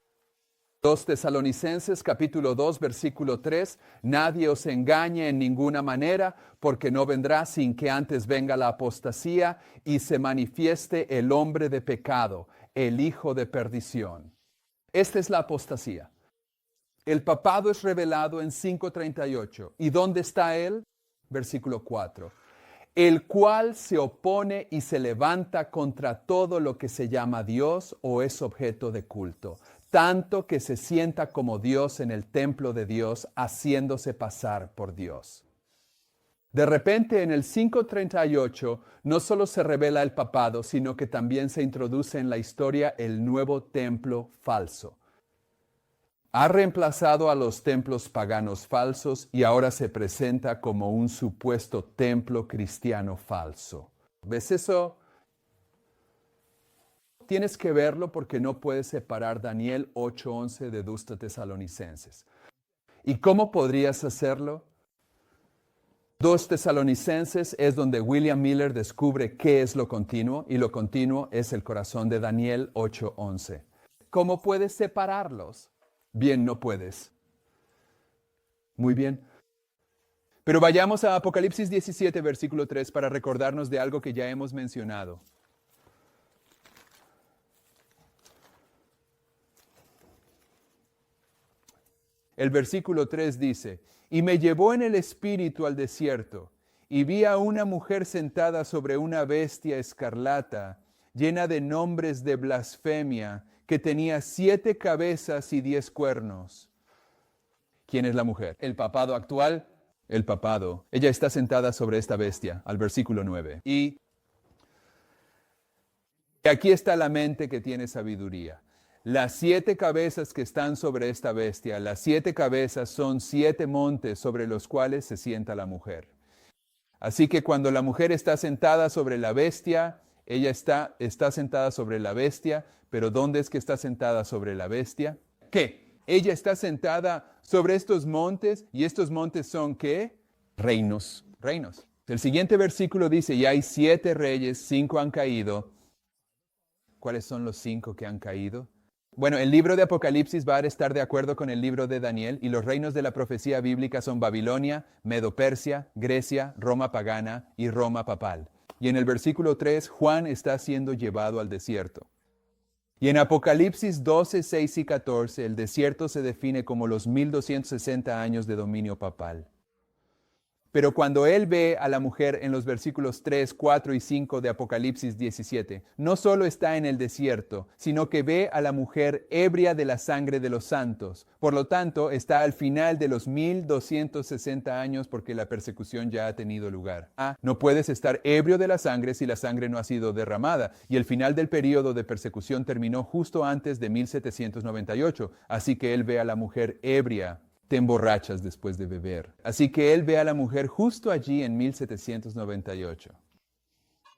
S1: 2 Tesalonicenses capítulo 2 versículo 3, nadie os engañe en ninguna manera, porque no vendrá sin que antes venga la apostasía y se manifieste el hombre de pecado, el hijo de perdición. Esta es la apostasía. El papado es revelado en 5:38. ¿Y dónde está él? Versículo 4. El cual se opone y se levanta contra todo lo que se llama Dios o es objeto de culto, tanto que se sienta como Dios en el templo de Dios, haciéndose pasar por Dios. De repente en el 5:38 no solo se revela el papado, sino que también se introduce en la historia el nuevo templo falso. Ha reemplazado a los templos paganos falsos y ahora se presenta como un supuesto templo cristiano falso. ¿Ves eso? Tienes que verlo porque no puedes separar Daniel 8:11 de 2 Tesalonicenses. ¿Y cómo podrías hacerlo? 2 Tesalonicenses es donde William Miller descubre qué es lo continuo, y lo continuo es el corazón de Daniel 8:11. ¿Cómo puedes separarlos? Bien, no puedes. Muy bien. Pero vayamos a Apocalipsis 17, versículo 3, para recordarnos de algo que ya hemos mencionado. El versículo 3 dice, y me llevó en el espíritu al desierto, y vi a una mujer sentada sobre una bestia escarlata, llena de nombres de blasfemia, que tenía 7 cabezas y 10 cuernos. ¿Quién es la mujer? ¿El papado actual? El papado. Ella está sentada sobre esta bestia, al versículo 9. Y aquí está la mente que tiene sabiduría. Las 7 cabezas que están sobre esta bestia, las 7 cabezas son 7 montes sobre los cuales se sienta la mujer. Así que cuando la mujer está sentada sobre la bestia, ella está sentada sobre la bestia, pero ¿dónde es que está sentada sobre la bestia? ¿Qué? Ella está sentada sobre estos montes, y estos montes son ¿qué? Reinos. Reinos. El siguiente versículo dice, y hay 7 reyes, 5 han caído. ¿Cuáles son los 5 que han caído? Bueno, el libro de Apocalipsis va a estar de acuerdo con el libro de Daniel, y los reinos de la profecía bíblica son Babilonia, Medo-Persia, Grecia, Roma pagana y Roma papal. Y en el versículo 3, Juan está siendo llevado al desierto. Y en Apocalipsis 12, 6 y 14, el desierto se define como los 1260 años de dominio papal. Pero cuando él ve a la mujer en los versículos 3, 4 y 5 de Apocalipsis 17, no solo está en el desierto, sino que ve a la mujer ebria de la sangre de los santos. Por lo tanto, está al final de los 1260 años porque la persecución ya ha tenido lugar. No puedes estar ebrio de la sangre si la sangre no ha sido derramada. Y el final del periodo de persecución terminó justo antes de 1798. Así que él ve a la mujer ebria. Te emborrachas después de beber. Así que él ve a la mujer justo allí en 1798.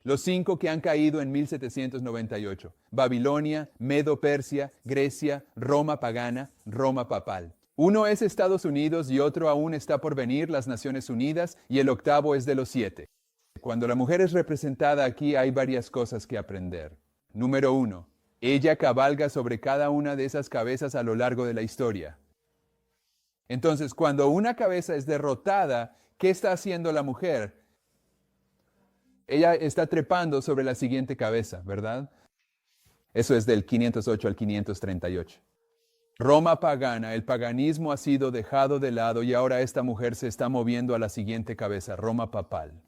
S1: Los 5 que han caído en 1798. Babilonia, Medo-Persia, Grecia, Roma pagana, Roma papal. Uno es Estados Unidos y otro aún está por venir, las Naciones Unidas, y el octavo es de los 7. Cuando la mujer es representada aquí hay varias cosas que aprender. Número 1. Ella cabalga sobre cada una de esas cabezas a lo largo de la historia. Entonces, cuando una cabeza es derrotada, ¿qué está haciendo la mujer? Ella está trepando sobre la siguiente cabeza, ¿verdad? Eso es del 508 al 538. Roma pagana, el paganismo ha sido dejado de lado y ahora esta mujer se está moviendo a la siguiente cabeza, Roma papal.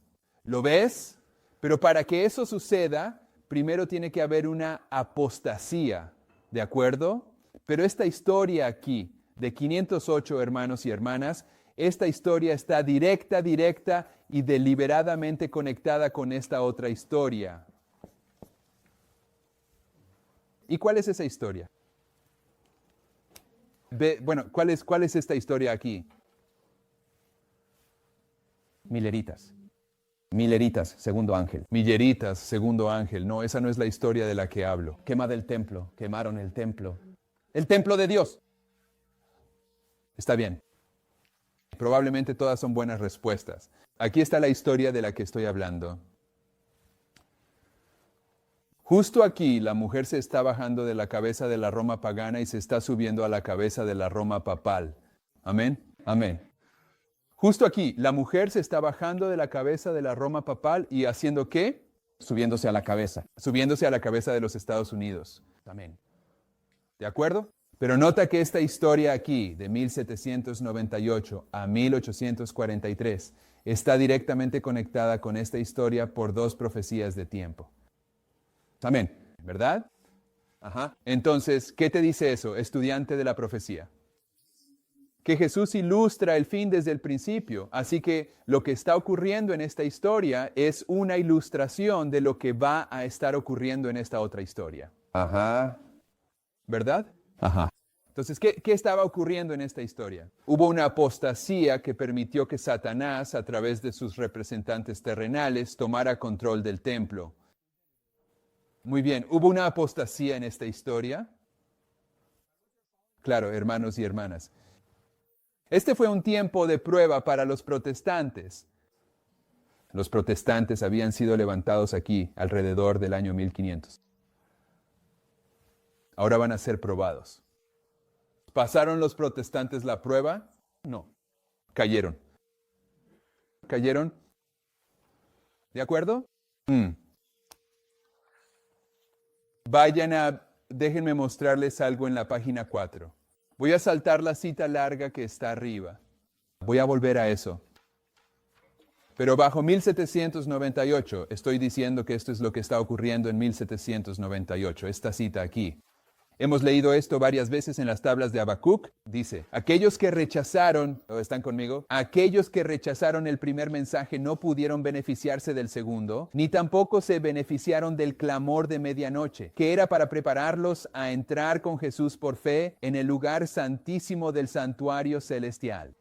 S1: ¿Lo ves? Pero para que eso suceda, primero tiene que haber una apostasía, ¿de acuerdo? Pero esta historia aquí, de 508 hermanos y hermanas, esta historia está directa y deliberadamente conectada con esta otra historia. ¿Y cuál es esa historia? ¿Cuál es esta historia aquí? Mileritas. Mileritas, segundo ángel. Milleritas, segundo ángel. No, esa no es la historia de la que hablo. Quemado el templo, quemaron el templo. El templo de Dios. Está bien. Probablemente todas son buenas respuestas. Aquí está la historia de la que estoy hablando. Justo aquí la mujer se está bajando de la cabeza de la Roma pagana y se está subiendo a la cabeza de la Roma papal. Amén. Amén. Justo aquí la mujer se está bajando de la cabeza de la Roma papal y haciendo ¿qué? Subiéndose a la cabeza. Subiéndose a la cabeza de los Estados Unidos. Amén. ¿De acuerdo? Pero nota que esta historia aquí, de 1798 a 1843, está directamente conectada con esta historia por 2 profecías de tiempo. Amén, ¿verdad? Ajá. Entonces, ¿qué te dice eso, estudiante de la profecía? Que Jesús ilustra el fin desde el principio. Así que lo que está ocurriendo en esta historia es una ilustración de lo que va a estar ocurriendo en esta otra historia. Ajá. ¿Verdad? Ajá. Entonces, ¿qué estaba ocurriendo en esta historia? Hubo una apostasía que permitió que Satanás, a través de sus representantes terrenales, tomara control del templo. Muy bien, ¿hubo una apostasía en esta historia? Claro, hermanos y hermanas. Este fue un tiempo de prueba para los protestantes. Los protestantes habían sido levantados aquí alrededor del año 1500. Ahora van a ser probados. ¿Pasaron los protestantes la prueba? No. Cayeron. ¿Cayeron? ¿De acuerdo? Déjenme mostrarles algo en la página 4. Voy a saltar la cita larga que está arriba. Voy a volver a eso. Pero bajo 1798, estoy diciendo que esto es lo que está ocurriendo en 1798, esta cita aquí. Hemos leído esto varias veces en las tablas de Habacuc. Dice, aquellos que rechazaron, ¿están conmigo? Aquellos que rechazaron el primer mensaje no pudieron beneficiarse del segundo, ni tampoco se beneficiaron del clamor de medianoche, que era para prepararlos a entrar con Jesús por fe en el lugar santísimo del santuario celestial.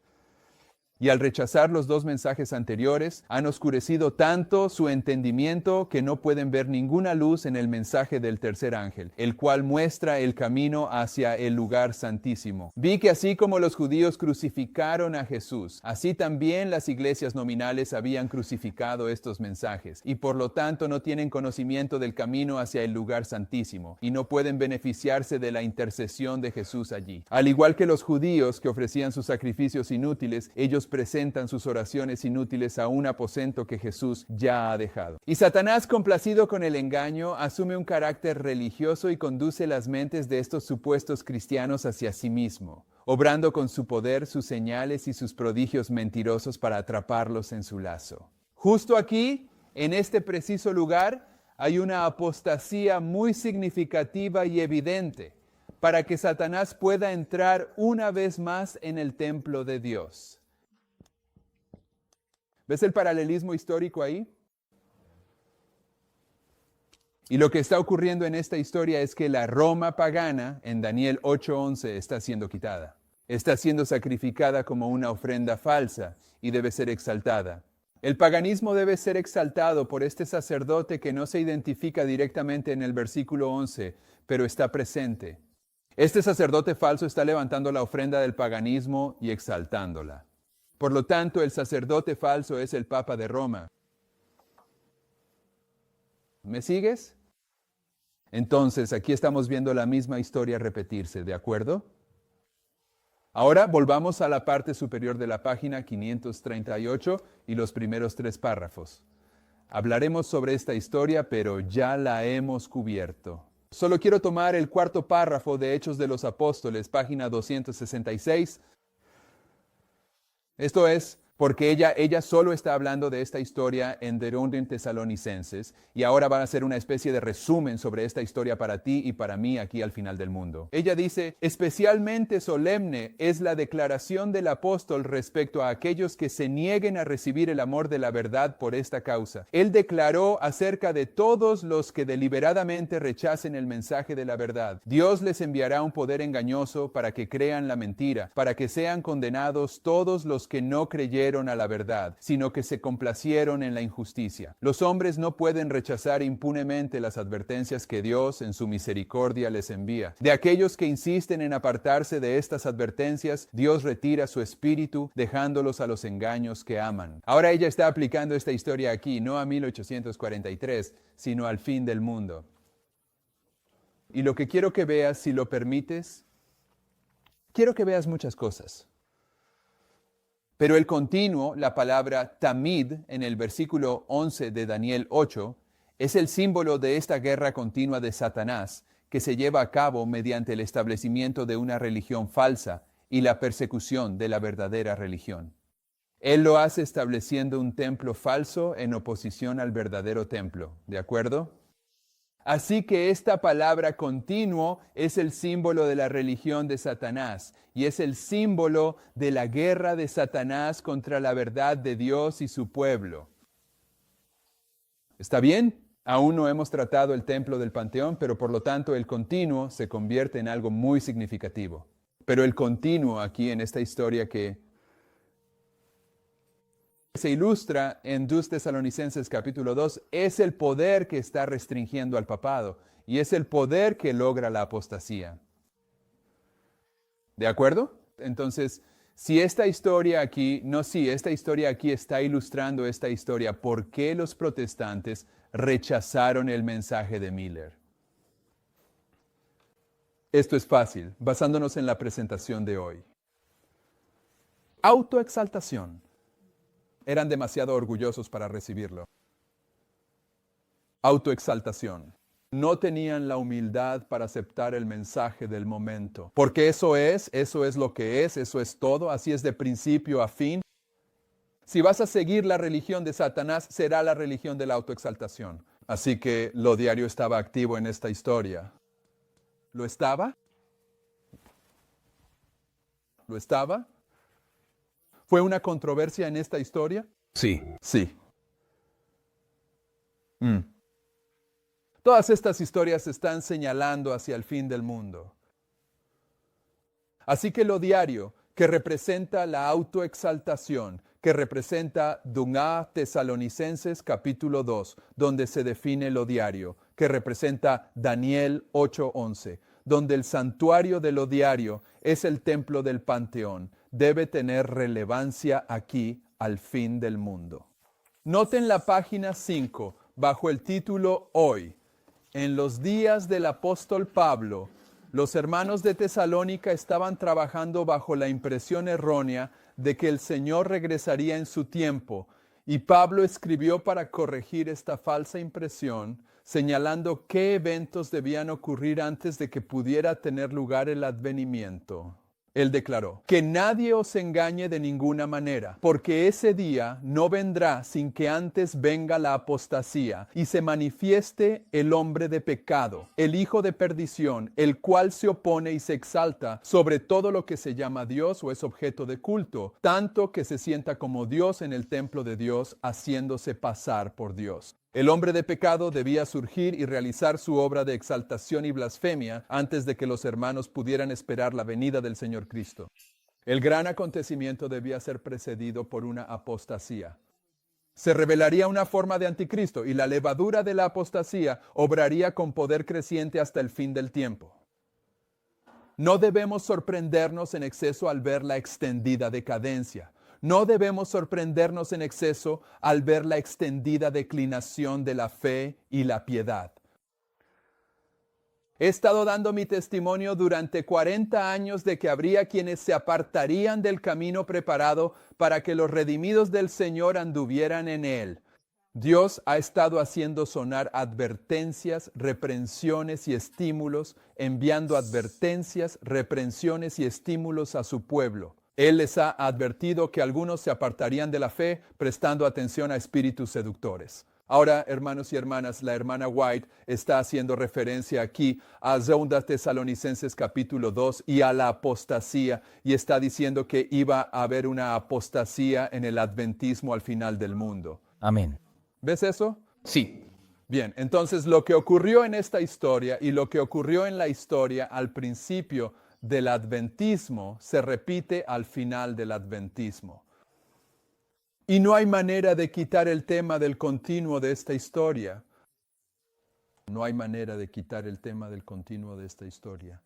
S1: Y al rechazar los 2 mensajes anteriores, han oscurecido tanto su entendimiento que no pueden ver ninguna luz en el mensaje del tercer ángel, el cual muestra el camino hacia el lugar santísimo. Vi que así como los judíos crucificaron a Jesús, así también las iglesias nominales habían crucificado estos mensajes, y por lo tanto no tienen conocimiento del camino hacia el lugar santísimo, y no pueden beneficiarse de la intercesión de Jesús allí. Al igual que los judíos que ofrecían sus sacrificios inútiles, ellos presentan sus oraciones inútiles a un aposento que Jesús ya ha dejado. Y Satanás, complacido con el engaño, asume un carácter religioso y conduce las mentes de estos supuestos cristianos hacia sí mismo. obrando con su poder sus señales y sus prodigios mentirosos para atraparlos en su lazo. Justo aquí, en este preciso lugar, hay una apostasía muy significativa y evidente para que Satanás pueda entrar una vez más en el templo de Dios. ¿Ves el paralelismo histórico ahí? Y lo que está ocurriendo en esta historia es que la Roma pagana, en Daniel 8:11, está siendo quitada. Está siendo sacrificada como una ofrenda falsa y debe ser exaltada. El paganismo debe ser exaltado por este sacerdote que no se identifica directamente en el versículo 11, pero está presente. Este sacerdote falso está levantando la ofrenda del paganismo y exaltándola. Por lo tanto, el sacerdote falso es el Papa de Roma. ¿Me sigues? Entonces, aquí estamos viendo la misma historia repetirse, ¿de acuerdo? Ahora volvamos a la parte superior de la página 538 y los primeros 3 párrafos. Hablaremos sobre esta historia, pero ya la hemos cubierto. Solo quiero tomar el 4º párrafo de Hechos de los Apóstoles, página 266. Esto es porque ella solo está hablando de esta historia en Deuteronomio Tesalonicenses y ahora va a hacer una especie de resumen sobre esta historia para ti y para mí aquí al final del mundo. Ella dice, especialmente solemne es la declaración del apóstol respecto a aquellos que se nieguen a recibir el amor de la verdad por esta causa. Él declaró acerca de todos los que deliberadamente rechacen el mensaje de la verdad. Dios les enviará un poder engañoso para que crean la mentira, para que sean condenados todos los que no creyeron a la verdad, sino que se complacieron en la injusticia. Los hombres no pueden rechazar impunemente las advertencias que Dios en su misericordia les envía. De aquellos que insisten en apartarse de estas advertencias, Dios retira su espíritu, dejándolos a los engaños que aman. Ahora ella está aplicando esta historia aquí, no a 1843, sino al fin del mundo. Y lo que quiero que veas, si lo permites, quiero que veas muchas cosas. Pero el continuo, la palabra tamid en el versículo 11 de Daniel 8, es el símbolo de esta guerra continua de Satanás que se lleva a cabo mediante el establecimiento de una religión falsa y la persecución de la verdadera religión. Él lo hace estableciendo un templo falso en oposición al verdadero templo, ¿de acuerdo? Así que esta palabra continuo es el símbolo de la religión de Satanás y es el símbolo de la guerra de Satanás contra la verdad de Dios y su pueblo. ¿Está bien? Aún no hemos tratado el templo del Panteón, pero por lo tanto el continuo se convierte en algo muy significativo. Pero el continuo aquí en esta historia que se ilustra en 2 Tesalonicenses capítulo 2 es el poder que está restringiendo al papado y es el poder que logra la apostasía. ¿De acuerdo? Entonces, esta historia aquí está ilustrando esta historia, ¿por qué los protestantes rechazaron el mensaje de Miller? Esto es fácil, basándonos en la presentación de hoy. Autoexaltación. Eran demasiado orgullosos para recibirlo. Autoexaltación. No tenían la humildad para aceptar el mensaje del momento. Porque eso es lo que es, eso es todo, así es de principio a fin. Si vas a seguir la religión de Satanás, será la religión de la autoexaltación. Así que lo diario estaba activo en esta historia. ¿Lo estaba? ¿Lo estaba? ¿Fue una controversia en esta historia?
S4: Sí.
S1: Sí. Todas estas historias están señalando hacia el fin del mundo. Así que lo diario, que representa la autoexaltación, que representa Dungá Tesalonicenses capítulo 2, donde se define lo diario, que representa Daniel 8:11, donde el santuario de lo diario es el templo del Panteón, debe tener relevancia aquí al fin del mundo. Noten la página 5, bajo el título Hoy. En los días del apóstol Pablo, los hermanos de Tesalónica estaban trabajando bajo la impresión errónea de que el Señor regresaría en su tiempo, y Pablo escribió para corregir esta falsa impresión, señalando qué eventos debían ocurrir antes de que pudiera tener lugar el advenimiento. Él declaró, que nadie os engañe de ninguna manera, porque ese día no vendrá sin que antes venga la apostasía y se manifieste el hombre de pecado, el hijo de perdición, el cual se opone y se exalta sobre todo lo que se llama Dios o es objeto de culto, tanto que se sienta como Dios en el templo de Dios, haciéndose pasar por Dios. El hombre de pecado debía surgir y realizar su obra de exaltación y blasfemia antes de que los hermanos pudieran esperar la venida del Señor Cristo. El gran acontecimiento debía ser precedido por una apostasía. Se revelaría una forma de anticristo y la levadura de la apostasía obraría con poder creciente hasta el fin del tiempo. No debemos sorprendernos en exceso al ver la extendida decadencia. No debemos sorprendernos en exceso al ver la extendida declinación de la fe y la piedad. He estado dando mi testimonio durante 40 años de que habría quienes se apartarían del camino preparado para que los redimidos del Señor anduvieran en él. Dios ha estado haciendo sonar advertencias, reprensiones y estímulos, enviando advertencias, reprensiones y estímulos a su pueblo. Él les ha advertido que algunos se apartarían de la fe prestando atención a espíritus seductores. Ahora, hermanos y hermanas, la hermana White está haciendo referencia aquí a 2 Tesalonicenses capítulo 2 y a la apostasía, y está diciendo que iba a haber una apostasía en el adventismo al final del mundo.
S6: Amén.
S1: ¿Ves eso?
S4: Sí.
S1: Bien, entonces lo que ocurrió en esta historia y lo que ocurrió en la historia al principio del adventismo se repite al final del adventismo. Y no hay manera de quitar el tema del continuo de esta historia. No hay manera de quitar el tema del continuo de esta historia.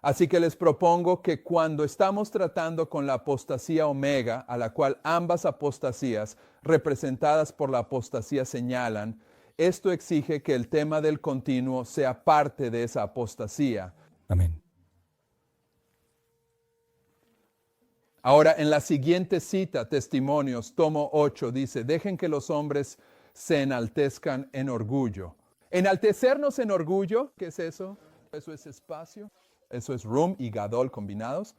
S1: Así que les propongo que cuando estamos tratando con la apostasía omega, a la cual ambas apostasías representadas por la apostasía señalan, esto exige que el tema del continuo sea parte de esa apostasía.
S6: Amén.
S1: Ahora, en la siguiente cita, Testimonios, tomo 8, dice, dejen que los hombres se enaltezcan en orgullo. Enaltecernos en orgullo, ¿qué es eso? Eso es espacio, eso es room y gadol combinados.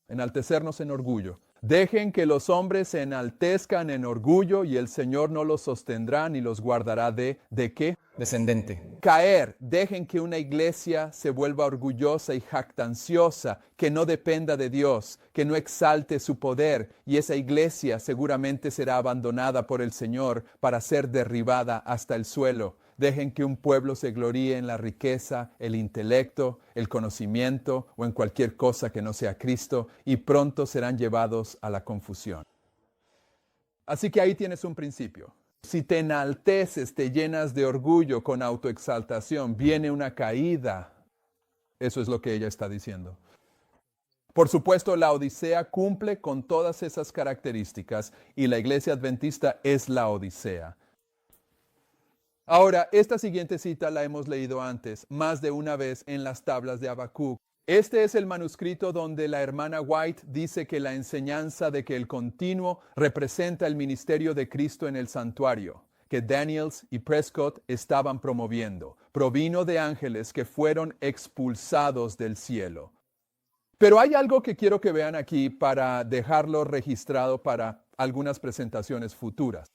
S1: Enaltecernos en orgullo. Dejen que los hombres se enaltezcan en orgullo y el Señor no los sostendrá ni los guardará ¿de qué?
S6: Descendente.
S1: Caer. Dejen que una iglesia se vuelva orgullosa y jactanciosa, que no dependa de Dios, que no exalte su poder, y esa iglesia seguramente será abandonada por el Señor para ser derribada hasta el suelo. Dejen que un pueblo se gloríe en la riqueza, el intelecto, el conocimiento o en cualquier cosa que no sea Cristo, y pronto serán llevados a la confusión. Así que ahí tienes un principio. Si te enalteces, te llenas de orgullo con autoexaltación, viene una caída. Eso es lo que ella está diciendo. Por supuesto, la Odisea cumple con todas esas características y la iglesia adventista es la Odisea. Ahora, esta siguiente cita la hemos leído antes, más de una vez en las tablas de Habacuc. Este es el manuscrito donde la hermana White dice que la enseñanza de que el continuo representa el ministerio de Cristo en el santuario, que Daniels y Prescott estaban promoviendo, provino de ángeles que fueron expulsados del cielo. Pero hay algo que quiero que vean aquí para dejarlo registrado para algunas presentaciones futuras.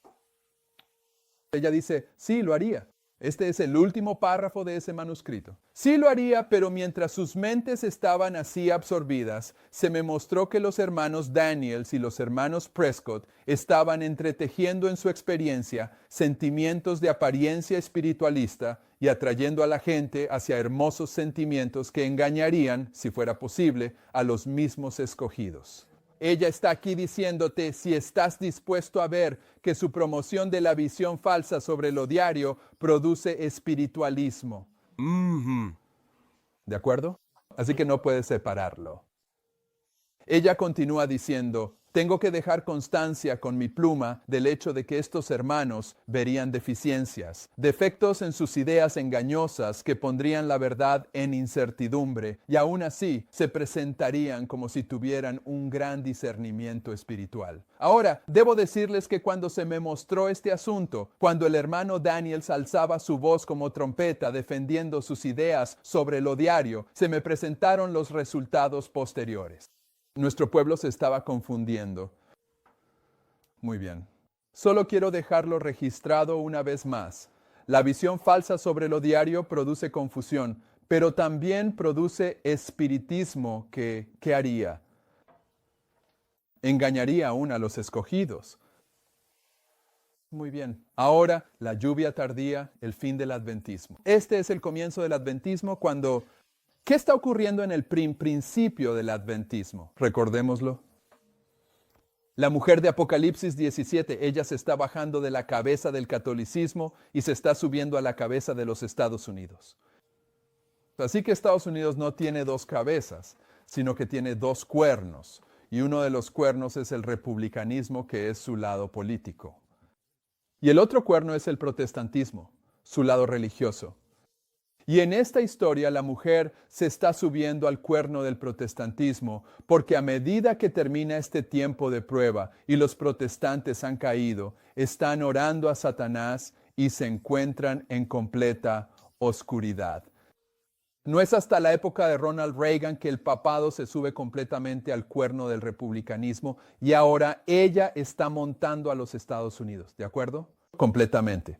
S1: Ella dice, sí, lo haría. Este es el último párrafo de ese manuscrito. Sí lo haría, pero mientras sus mentes estaban así absorbidas, se me mostró que los hermanos Daniels y los hermanos Prescott estaban entretejiendo en su experiencia sentimientos de apariencia espiritualista y atrayendo a la gente hacia hermosos sentimientos que engañarían, si fuera posible, a los mismos escogidos. Ella está aquí diciéndote si estás dispuesto a ver que su promoción de la visión falsa sobre lo diario produce espiritualismo. ¿De acuerdo? Así que no puedes separarlo. Ella continúa diciendo, tengo que dejar constancia con mi pluma del hecho de que estos hermanos verían deficiencias, defectos en sus ideas engañosas que pondrían la verdad en incertidumbre y aún así se presentarían como si tuvieran un gran discernimiento espiritual. Ahora, debo decirles que cuando se me mostró este asunto, cuando el hermano Daniels alzaba su voz como trompeta defendiendo sus ideas sobre lo diario, se me presentaron los resultados posteriores. Nuestro pueblo se estaba confundiendo. Muy bien. Solo quiero dejarlo registrado una vez más. La visión falsa sobre lo diario produce confusión, pero también produce espiritismo que, ¿qué haría? Engañaría aún a los escogidos. Muy bien. Ahora, la lluvia tardía, el fin del adventismo. Este es el comienzo del adventismo cuando... ¿Qué está ocurriendo en el principio del adventismo? Recordémoslo. La mujer de Apocalipsis 17, ella se está bajando de la cabeza del catolicismo y se está subiendo a la cabeza de los Estados Unidos. Así que Estados Unidos no tiene dos cabezas, sino que tiene dos cuernos. Y uno de los cuernos es el republicanismo, que es su lado político. Y el otro cuerno es el protestantismo, su lado religioso. Y en esta historia la mujer se está subiendo al cuerno del protestantismo, porque a medida que termina este tiempo de prueba y los protestantes han caído, están orando a Satanás y se encuentran en completa oscuridad. No es hasta la época de Ronald Reagan que el papado se sube completamente al cuerno del republicanismo y ahora ella está montando a los Estados Unidos, ¿de acuerdo? Completamente.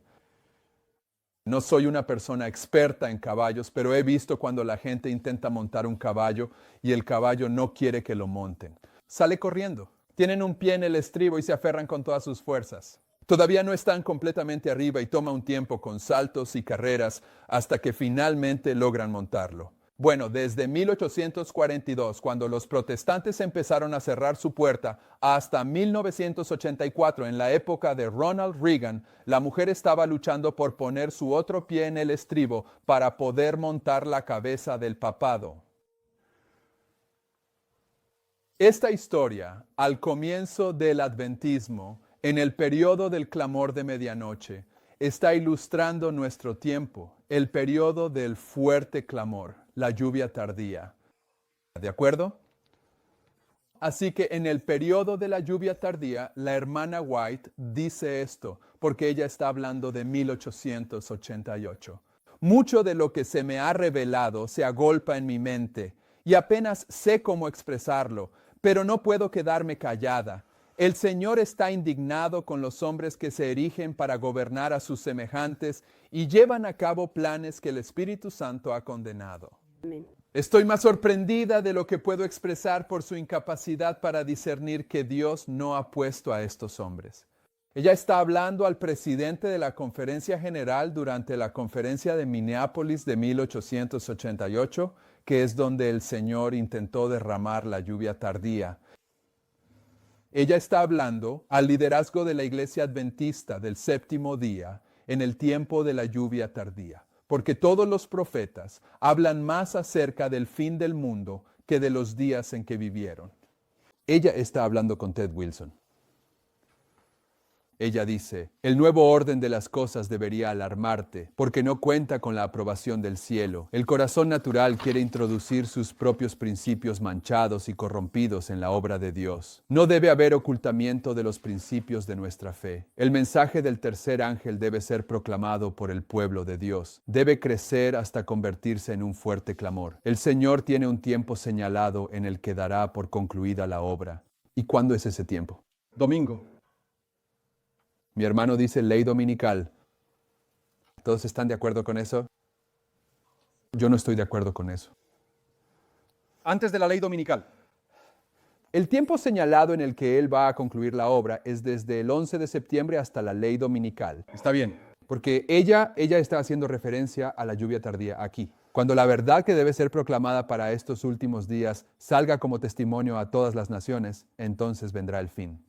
S1: No soy una persona experta en caballos, pero he visto cuando la gente intenta montar un caballo y el caballo no quiere que lo monten. Sale corriendo. Tienen un pie en el estribo y se aferran con todas sus fuerzas. Todavía no están completamente arriba y toma un tiempo con saltos y carreras hasta que finalmente logran montarlo. Bueno, desde 1842, cuando los protestantes empezaron a cerrar su puerta, hasta 1984, en la época de Ronald Reagan, la mujer estaba luchando por poner su otro pie en el estribo para poder montar la cabeza del papado. Esta historia, al comienzo del adventismo, en el periodo del clamor de medianoche, está ilustrando nuestro tiempo, el periodo del fuerte clamor, la lluvia tardía. ¿De acuerdo? Así que en el periodo de la lluvia tardía, la hermana White dice esto, porque ella está hablando de 1888. Mucho de lo que se me ha revelado se agolpa en mi mente y apenas sé cómo expresarlo, pero no puedo quedarme callada. El Señor está indignado con los hombres que se erigen para gobernar a sus semejantes y llevan a cabo planes que el Espíritu Santo ha condenado.
S2: Amén.
S1: Estoy más sorprendida de lo que puedo expresar por su incapacidad para discernir que Dios no ha puesto a estos hombres. Ella está hablando al presidente de la Conferencia General durante la conferencia de Minneapolis de 1888, que es donde el Señor intentó derramar la lluvia tardía. Ella está hablando al liderazgo de la Iglesia Adventista del séptimo día en el tiempo de la lluvia tardía, porque todos los profetas hablan más acerca del fin del mundo que de los días en que vivieron. Ella está hablando con Ted Wilson. Ella dice, el nuevo orden de las cosas debería alarmarte, porque no cuenta con la aprobación del cielo. El corazón natural quiere introducir sus propios principios manchados y corrompidos en la obra de Dios. No debe haber ocultamiento de los principios de nuestra fe. El mensaje del tercer ángel debe ser proclamado por el pueblo de Dios. Debe crecer hasta convertirse en un fuerte clamor. El Señor tiene un tiempo señalado en el que dará por concluida la obra. ¿Y cuándo es ese tiempo? Domingo. Mi hermano dice ley dominical. ¿Todos están de acuerdo con eso? Yo no estoy de acuerdo con eso.
S6: Antes de la ley dominical.
S1: El tiempo señalado en el que él va a concluir la obra es desde el 11 de septiembre hasta la ley dominical.
S6: Está bien.
S1: Porque ella está haciendo referencia a la lluvia tardía aquí. Cuando la verdad que debe ser proclamada para estos últimos días salga como testimonio a todas las naciones, entonces vendrá el fin.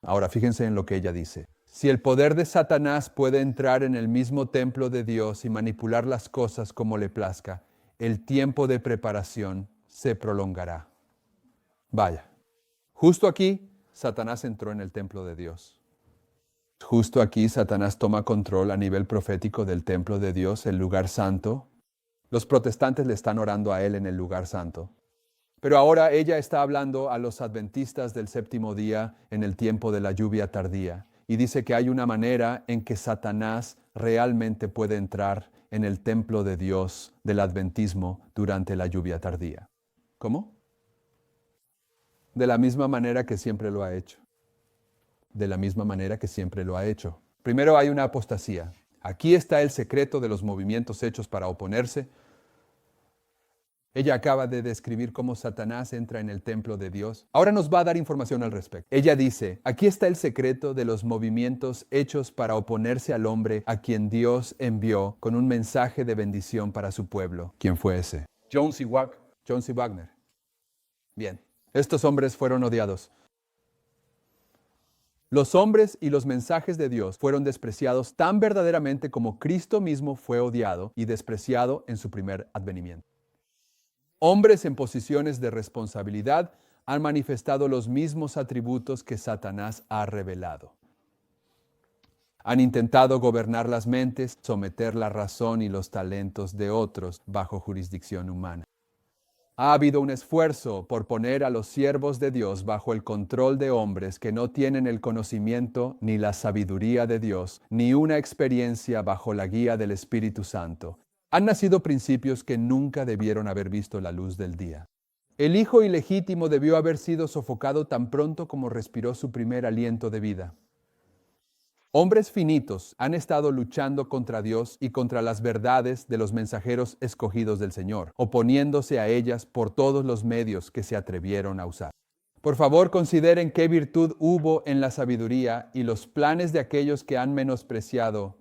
S1: Ahora fíjense en lo que ella dice. Si el poder de Satanás puede entrar en el mismo templo de Dios y manipular las cosas como le plazca, el tiempo de preparación se prolongará. Vaya, justo aquí Satanás entró en el templo de Dios. Justo aquí Satanás toma control a nivel profético del templo de Dios, el lugar santo. Los protestantes le están orando a él en el lugar santo. Pero ahora ella está hablando a los adventistas del séptimo día en el tiempo de la lluvia tardía. Y dice que hay una manera en que Satanás realmente puede entrar en el templo de Dios del adventismo durante la lluvia tardía. ¿Cómo? De la misma manera que siempre lo ha hecho. De la misma manera que siempre lo ha hecho. Primero hay una apostasía. Aquí está el secreto de los movimientos hechos para oponerse. Ella acaba de describir cómo Satanás entra en el templo de Dios. Ahora nos va a dar información al respecto. Ella dice, aquí está el secreto de los movimientos hechos para oponerse al hombre a quien Dios envió con un mensaje de bendición para su pueblo. ¿Quién fue ese?
S6: John C.
S1: Wagner. Bien, estos hombres fueron odiados. Los hombres y los mensajes de Dios fueron despreciados tan verdaderamente como Cristo mismo fue odiado y despreciado en su primer advenimiento. Hombres en posiciones de responsabilidad han manifestado los mismos atributos que Satanás ha revelado. Han intentado gobernar las mentes, someter la razón y los talentos de otros bajo jurisdicción humana. Ha habido un esfuerzo por poner a los siervos de Dios bajo el control de hombres que no tienen el conocimiento ni la sabiduría de Dios, ni una experiencia bajo la guía del Espíritu Santo. Han nacido principios que nunca debieron haber visto la luz del día. El hijo ilegítimo debió haber sido sofocado tan pronto como respiró su primer aliento de vida. Hombres finitos han estado luchando contra Dios y contra las verdades de los mensajeros escogidos del Señor, oponiéndose a ellas por todos los medios que se atrevieron a usar. Por favor, consideren qué virtud hubo en la sabiduría y los planes de aquellos que han menospreciado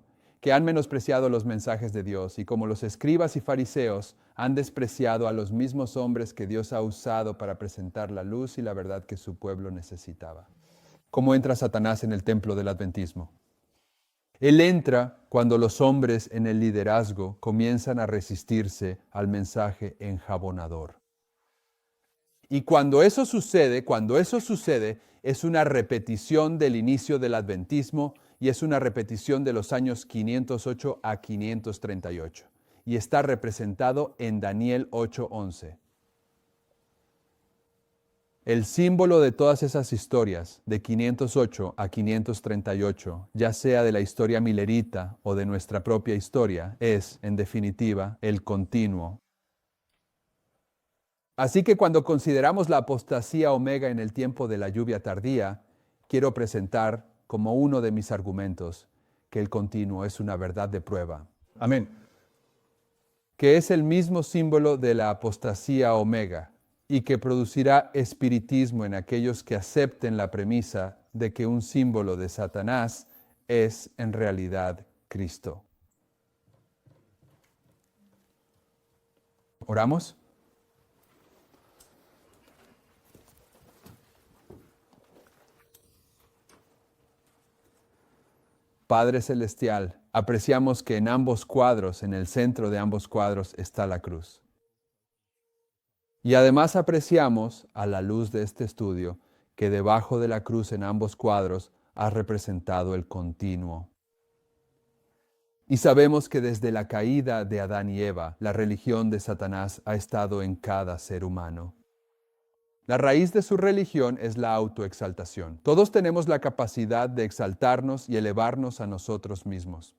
S1: los mensajes de Dios, y como los escribas y fariseos han despreciado a los mismos hombres que Dios ha usado para presentar la luz y la verdad que su pueblo necesitaba. ¿Cómo entra Satanás en el templo del adventismo? Él entra cuando los hombres en el liderazgo comienzan a resistirse al mensaje enjabonador. Y cuando eso sucede, es una repetición del inicio del adventismo y es una repetición de los años 508 a 538. Y está representado en Daniel 8:11. El símbolo de todas esas historias, de 508 a 538, ya sea de la historia milerita o de nuestra propia historia, es, en definitiva, el continuo. Así que cuando consideramos la apostasía omega en el tiempo de la lluvia tardía, quiero presentar como uno de mis argumentos que el continuo es una verdad de prueba.
S6: Amén.
S1: Que es el mismo símbolo de la apostasía omega, y que producirá espiritismo en aquellos que acepten la premisa de que un símbolo de Satanás es en realidad Cristo. ¿Oramos? Padre Celestial, apreciamos que en ambos cuadros, en el centro de ambos cuadros, está la cruz. Y además apreciamos, a la luz de este estudio, que debajo de la cruz en ambos cuadros has representado el continuo. Y sabemos que desde la caída de Adán y Eva, la religión de Satanás ha estado en cada ser humano. La raíz de su religión es la autoexaltación. Todos tenemos la capacidad de exaltarnos y elevarnos a nosotros mismos.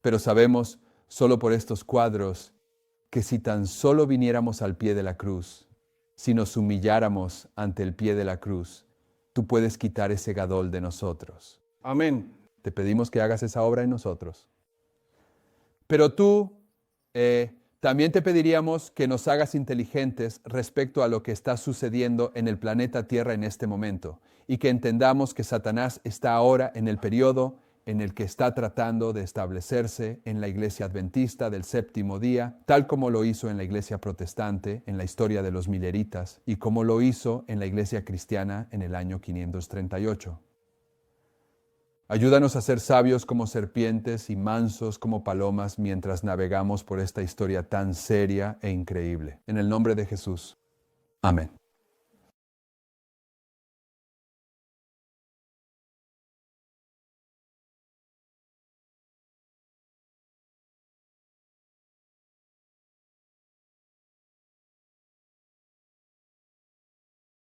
S1: Pero sabemos, solo por estos cuadros, que si tan solo viniéramos al pie de la cruz, si nos humilláramos ante el pie de la cruz, tú puedes quitar ese gadol de nosotros.
S6: Amén.
S1: Te pedimos que hagas esa obra en nosotros. Pero tú, también te pediríamos que nos hagas inteligentes respecto a lo que está sucediendo en el planeta Tierra en este momento, y que entendamos que Satanás está ahora en el periodo en el que está tratando de establecerse en la iglesia adventista del séptimo día, tal como lo hizo en la iglesia protestante en la historia de los mileritas y como lo hizo en la iglesia cristiana en el año 538. Ayúdanos a ser sabios como serpientes y mansos como palomas mientras navegamos por esta historia tan seria e increíble. En el nombre de Jesús. Amén.